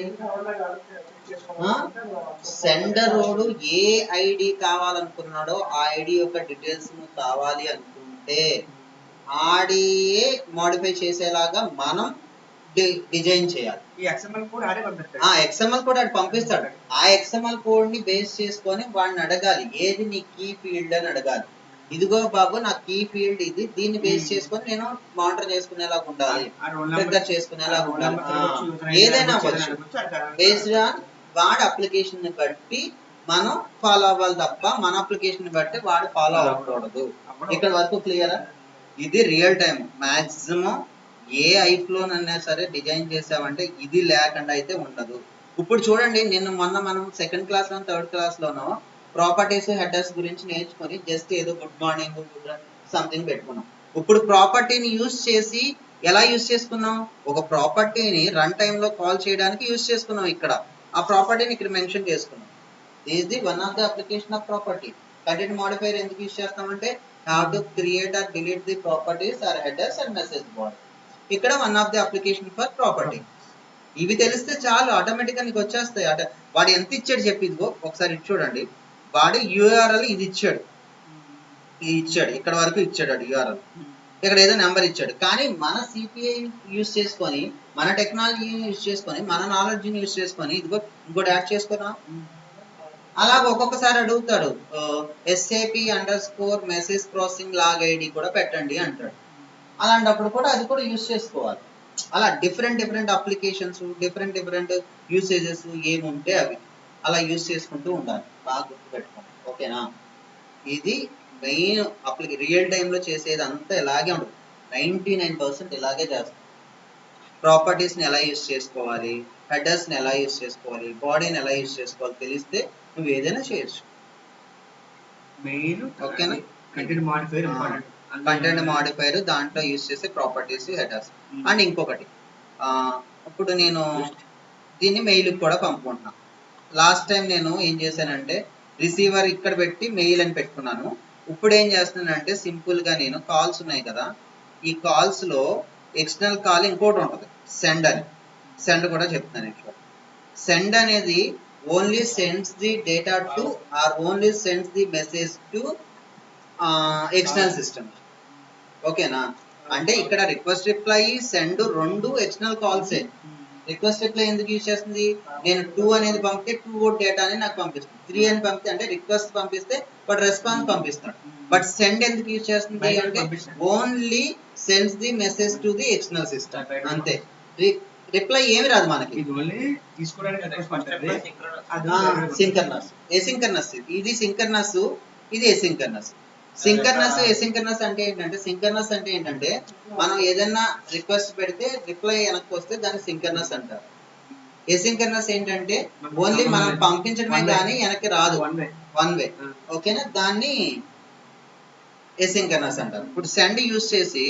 సెండర్ రోడ్ ఏ ఐడి కావాలనుకున్నాడో ఆ ఐడి యొక్క డీటెయిల్స్ కావాలి అనుకుంటే ఆడియే మోడిఫై చేసేలాగా మనం డిజైన్ చేయాలి. ఎక్స్ఎంఎల్ కోడ్ ఆడు పంపిస్తాడు. ఆ ఎక్స్ఎంఎల్ కోడ్ ని బేస్ చేసుకొని వాడిని అడగాలి, ఏది నీ కీ ఫీల్డ్ అని అడగాలి. ఇదిగో బాబు నా కీ ఫీల్డ్ ఇది, దీన్ని బేస్ చేసుకొని నేను మానిటర్ చేసుకునేలాగా ఉండాలి, ట్రిగ్గర్ చేసుకునేలాగా ఉండాలి. ఏదైనా అవ్వచ్చు. బేస్డ్ ఆన్ వాడి అప్లికేషన్ ని బట్టి మనం ఫాలో అవ్వాలి తప్ప మన అప్లికేషన్ ని బట్టి వాడు ఫాలో అవ్వకూడదు. ఇక్కడ వరకు క్లియరా? ఇది రియల్ టైం. మాక్సిమం ఏ ఐఫ్లోనైనా సరే డిజైన్ చేసామంటే ఇది లేకుండా అయితే ఉండదు. ఇప్పుడు చూడండి, మొన్న మనం 2nd క్లాస్ లో 3rd క్లాస్ లోనో ప్రాపర్టీస్ హెడర్స్ గురించి నేర్చుకొని జస్ట్ ఏదో గుడ్ మార్నింగ్ సంథింగ్ పెట్టుకున్నాం. ఇప్పుడు ప్రాపర్టీని యూజ్ చేసి ఎలా యూజ్ చేసుకున్నాం? ఒక ప్రాపర్టీని రన్ టైమ్ లో కాల్ చేయడానికి యూజ్ చేసుకున్నాం. ఇక్కడ ఆ ప్రాపర్టీని ఇక్కడ మెన్షన్ చేసుకున్నాం. ఇది one of the application of property. Content modifier ఎందుకు యూజ్ చేస్తామంటే how to create or delete the properties or headers and message body. ఇక్కడ one of the application for property. ఇవి తెలిస్తే చాలు, ఆటోమేటిక్ గా నీకు వచ్చేస్తాయి. వాడు ఎంత ఇచ్చాడు చెప్పి, ఇదిగో ఒకసారి ఇటు చూడండి. వాడు యూఆర్ఎల్ ఇది ఇచ్చాడు, ఇక్కడ వరకు ఇచ్చాడు వాడు యూఆర్ఎల్. ఇక్కడ ఏదో నెంబర్ ఇచ్చాడు. కానీ మన సిపిఐ యూజ్ చేసుకొని, మన టెక్నాలజీని యూజ్ చేసుకొని, మన నాలెడ్జ్ని యూజ్ చేసుకొని ఇదిగో ఇంకోటి యాడ్ చేసుకున్నాం. అలాగ ఒక్కొక్కసారి అడుగుతాడు, SAP_ message processing log ID కూడా పెట్టండి అంటాడు. అలాంటప్పుడు కూడా అది కూడా యూజ్ చేసుకోవాలి. అలా డిఫరెంట్ అప్లికేషన్స్, డిఫరెంట్ యూసేజెస్ ఏముంటే అవి అలా యూజ్ చేసుకుంటూ ఉండాలి. బాగా గుర్తుపెట్టుకోండి, ఓకేనా? ఇది మెయిన్ రియల్ టైంలో చేసేది అంతా ఇలాగే ఉండదు. 99% ఇలాగే చేస్తాం. ప్రాపర్టీస్ని ఎలా యూజ్ చేసుకోవాలి, హెడర్స్ని ఎలా యూజ్ చేసుకోవాలి, బాడీని ఎలా యూజ్ చేసుకోవాలి తెలిస్తే నువ్వు ఏదైనా చేయొచ్చు. ఓకేనా? కంటెంట్ మాడిఫైర్ దాంట్లో యూజ్ చేసే ప్రాపర్టీస్, హెడర్స్. అండ్ ఇంకొకటి, ఇప్పుడు నేను దీన్ని మెయిల్కి కూడా పంపుకుంటున్నాను. లాస్ట్ టైం నేను ఏం చేశానంటే రిసీవర్ ఇక్కడ పెట్టి మెయిల్ అని పెట్టుకున్నాను. ఇప్పుడు ఏం చేస్తున్నానంటే సింపుల్గా నేను కాల్స్ ఉన్నాయి కదా, ఈ కాల్స్లో ఎక్స్టర్నల్ కాల్ ఇంకోటి ఉంటుంది, సెండ్ అని. సెండ్ కూడా చెప్తున్నాను. ఇక్కడ సెండ్ అనేది only sends the data to or only sends the message to external system. ఓకేనా? అంటే ఇక్కడ రిక్వెస్ట్ రిప్లై సెండ్ రెండు ఎక్స్టర్నల్ కాల్సే. రిక్వెస్ట్ రిప్లై ఎందుకు యూజ్ చేస్తుంది? నేను 2 అనేది పంపితే 2 డేటా అని నాకు పంపిస్తుంది. 3 అని పంపితే అంటే రిక్వెస్ట్ పంపిస్తే బట్ రెస్పాన్స్ పంపిస్తాడు. బట్ సెండ్ ఎందుకు యూజ్ చేస్తుంది అంటే only sends the message to the external system, అంతే. రిప్లై ఏమి రాదు మనకి. సింకర్నస్, ఎసింకర్నస్. ఇది సింకర్నస్, ఇది ఎసింకర్నస్. ఎసింకర్నస్ అంటే ఏంటంటే మనం ఏదైనా రిక్వెస్ట్ పెడితే రిప్లై వెనక్కి వస్తే దాన్ని సింకర్నస్ అంటారు. ఎసింకర్నస్ ఏంటంటే ఓన్లీ మనం పంపించడమే కానీ వెనక్కి రాదు, వన్ వే. ఓకేనా? దాన్ని ఎసింకర్నస్ అంటారు. ఇప్పుడు సెండ్ యూజ్ చేసి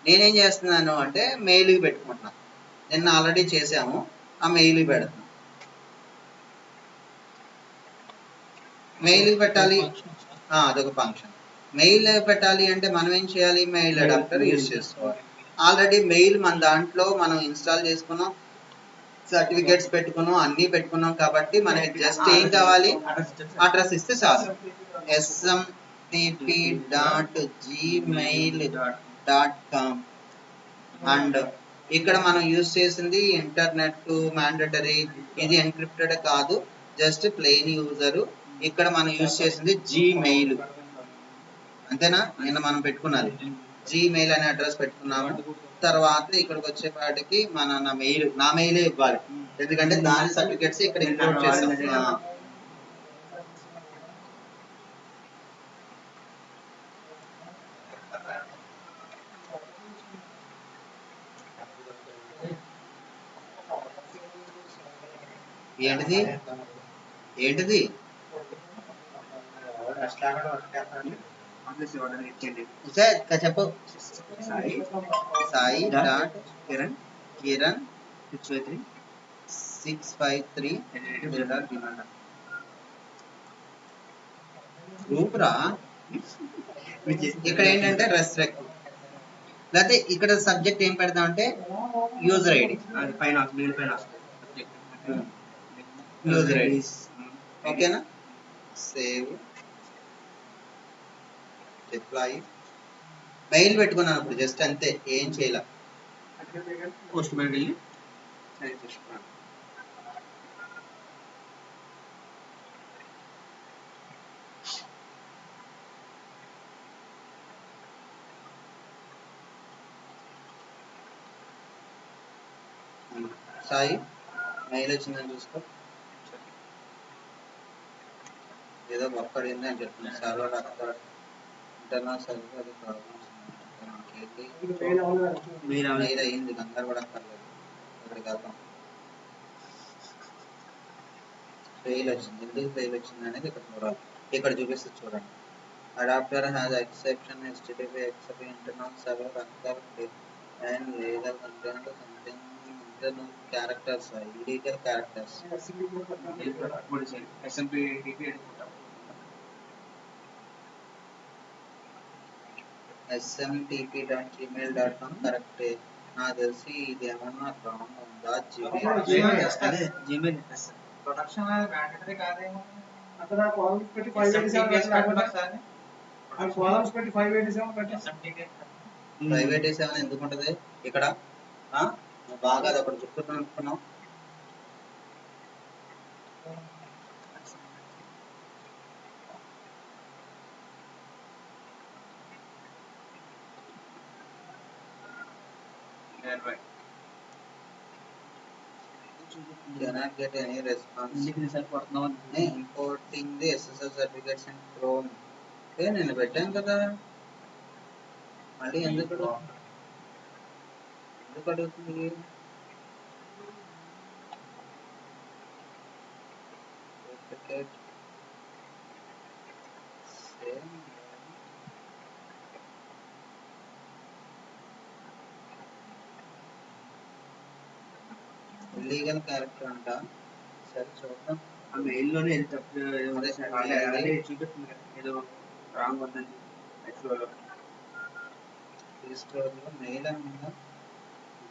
నేనేం చేస్తున్నాను అంటే మెయిల్కి పెట్టుకుంటున్నాను. నిన్న ఆల్రెడీ చేసాము, ఆ మెయిల్కి పెడుతున్నాను. మెయిల్కి పెట్టాలి, అదొక ఫంక్షన్. మెయిల్ పెట్టాలి అంటే మనం ఏం చేయాలి? మెయిల్ అడాప్టర్ యూజ్ చేసుకోవాలి. ఆల్రెడీ మెయిల్ మన దాంట్లో మనం ఇన్స్టాల్ చేసుకున్నాం, సర్టిఫికేట్స్ పెట్టుకున్నాం, అన్నీ పెట్టుకున్నాం. కాబట్టి మనకి జస్ట్ ఏం కావాలి? అడ్రస్ ఇస్తే చాలు. smtp.gmail.com అండ్ ఇక్కడ మనం యూజ్ చేసింది ఇంటర్నెట్ మ్యాండటరీ, ఇది ఎన్క్రిప్టెడ్ కాదు, జస్ట్ ప్లెయిన్ యూజర్. ఇక్కడ మనం యూజ్ చేసింది జీమెయిల్, అంతేనా? నిన్న మనం పెట్టుకున్నది జీమెయిల్ అనే అడ్రస్ పెట్టుకున్నాము. తర్వాత ఇక్కడికి వచ్చేపాటికి నా మెయిలే ఇవ్వాలి, ఎందుకంటే దాని సర్టిఫికెట్స్ ఇక్కడ ఇంక్లూడ్ చేస్తాం. ఏంటిది ఏంటిది చెప్పు. సాయి డాట్ కిరణ్ 653 గ్రూప్ రా. ఇక్కడ ఏంటంటే రెస్ట్రిక్ట్, లేకపోతే ఇక్కడ సబ్జెక్ట్ ఏం పెడతాం అంటే యూజర్ ఐడి, యూజర్ ఐడి. ఓకేనా? Save, deploy. మెయిల్ పెట్టుకున్నాను ఇప్పుడు, జస్ట్ అంతే, ఏం చేయాల. పోస్ట్ మెయిల్ వెళ్ళి టైప్ చేసుకున్నాను. సాయి మెయిల్ వచ్చిందని చూసుకో. ఏదో వర్క్ అడిగింది అని చెప్తున్నాను. సర్వర్ అక్కడ ఇంటర్నల్ సర్వర్ అది ప్రాబ్లమ్స్ మెయిల్ అయ్యింది, కంగారు కూడా అక్కర్లేదు. ఇక్కడికి వెళ్తాం. ఫెయిల్ వచ్చింది, ఎందుకు ఫెయిల్ వచ్చింది అనేది ఇక్కడ చూడాలి. ఇక్కడ చూపిస్తుంది చూడండి. Adapter has exception HTTP except internal server actor and legal content something internal characters, illegal characters. smtp.gmail.com correct. నాకు తెలిసి ఇది ఏమన్నా రాంగ్ ఉందా? జీమెయిల్ ప్రొడక్షన్ మ్యాండేటరీ కాదేమో. అక్కడ కాలమ్స్ పెట్టి 587 ఎందుకు ఉంటది ఇక్కడ? బాగా అది ఒకటి చెప్తున్నాను అనుకున్నాం. Cannot get any response. Importing the SSL certificates in Chrome. నేను పెట్టాను కదా, మళ్ళీ ఎందుకు అడుగుతుంది? ఇల్లీగల్ క్యారెక్టర్ అంట. సరే చూద్దాం. ఆ మెయిల్లోనే చూపిస్తుంది ఏదో రాంగ్ ఉందని. రిజిస్టర్లో మెయిల్ అని ఉందా?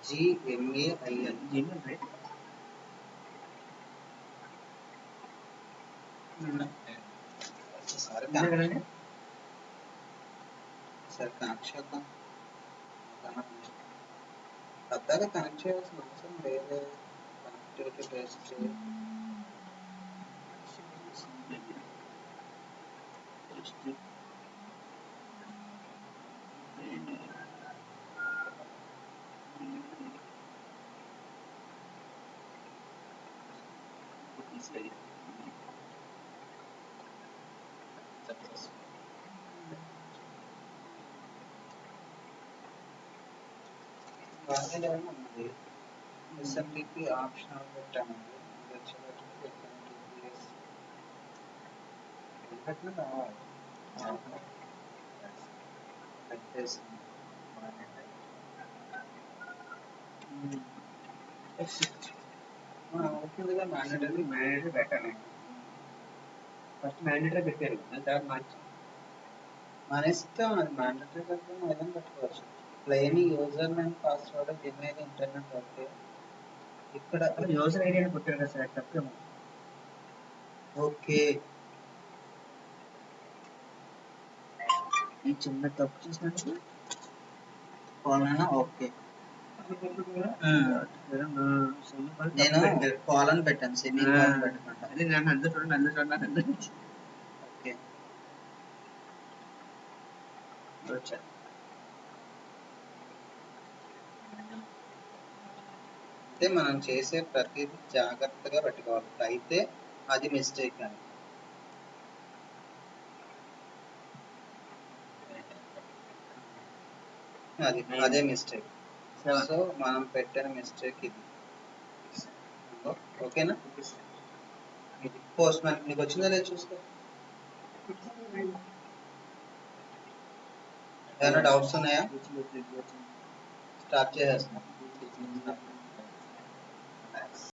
GMAIL Gmail right. సరే కనెక్ట్ చేద్దాం. పెద్దగా కనెక్ట్ చేయాల్సిన అవసరం లేదు. కనెక్టివిటీ టెస్ట్ ఉన్నది. SMTP ఆప్షనల్ పెట్టాము. పెట్టిన రావాలి. అవుతుందిగా మ్యాండేటరీ. మ్యాండేటరీ పెట్టాలి. ఫస్ట్ మ్యాండేటరీ పెట్టారు, దాని తర్వాత మార్చి మన ఇష్టం. అది మ్యాండేటరీ పెట్టడం ఏదైనా పెట్టుకోవచ్చు. Plain user name password Gmail internet. Okay, ఇక్కడ యూజర్ ఐడి అని కొట్టారు కదా సార్, తప్పేమో. ఓకే, ఈ చిన్న తప్పు చేసినట్టు పోనా. ఓకే, నేను కాలన్ పెట్టాను, సెమీ కాలన్ పెట్టకుండా. అదే నేను అందరూ చూడండి అందరూ చూడండి అందరూ ఓకే, వచ్చా. అంటే మనం చేసే ప్రతిదీ జాగ్రత్తగా పెట్టుకోవాలి, అయితే అది మిస్టేక్ అని. అదే మిస్టేక్. సో మనం పెట్టిన మిస్టేక్ ఇది. ఓకేనా? ఇది పోస్ట్ మ్యాన్ నీకు వచ్చిందా లేదు చూసుకో. ఏమైనా డౌట్స్ ఉన్నాయా? స్టార్ట్ చేసేస్తాం.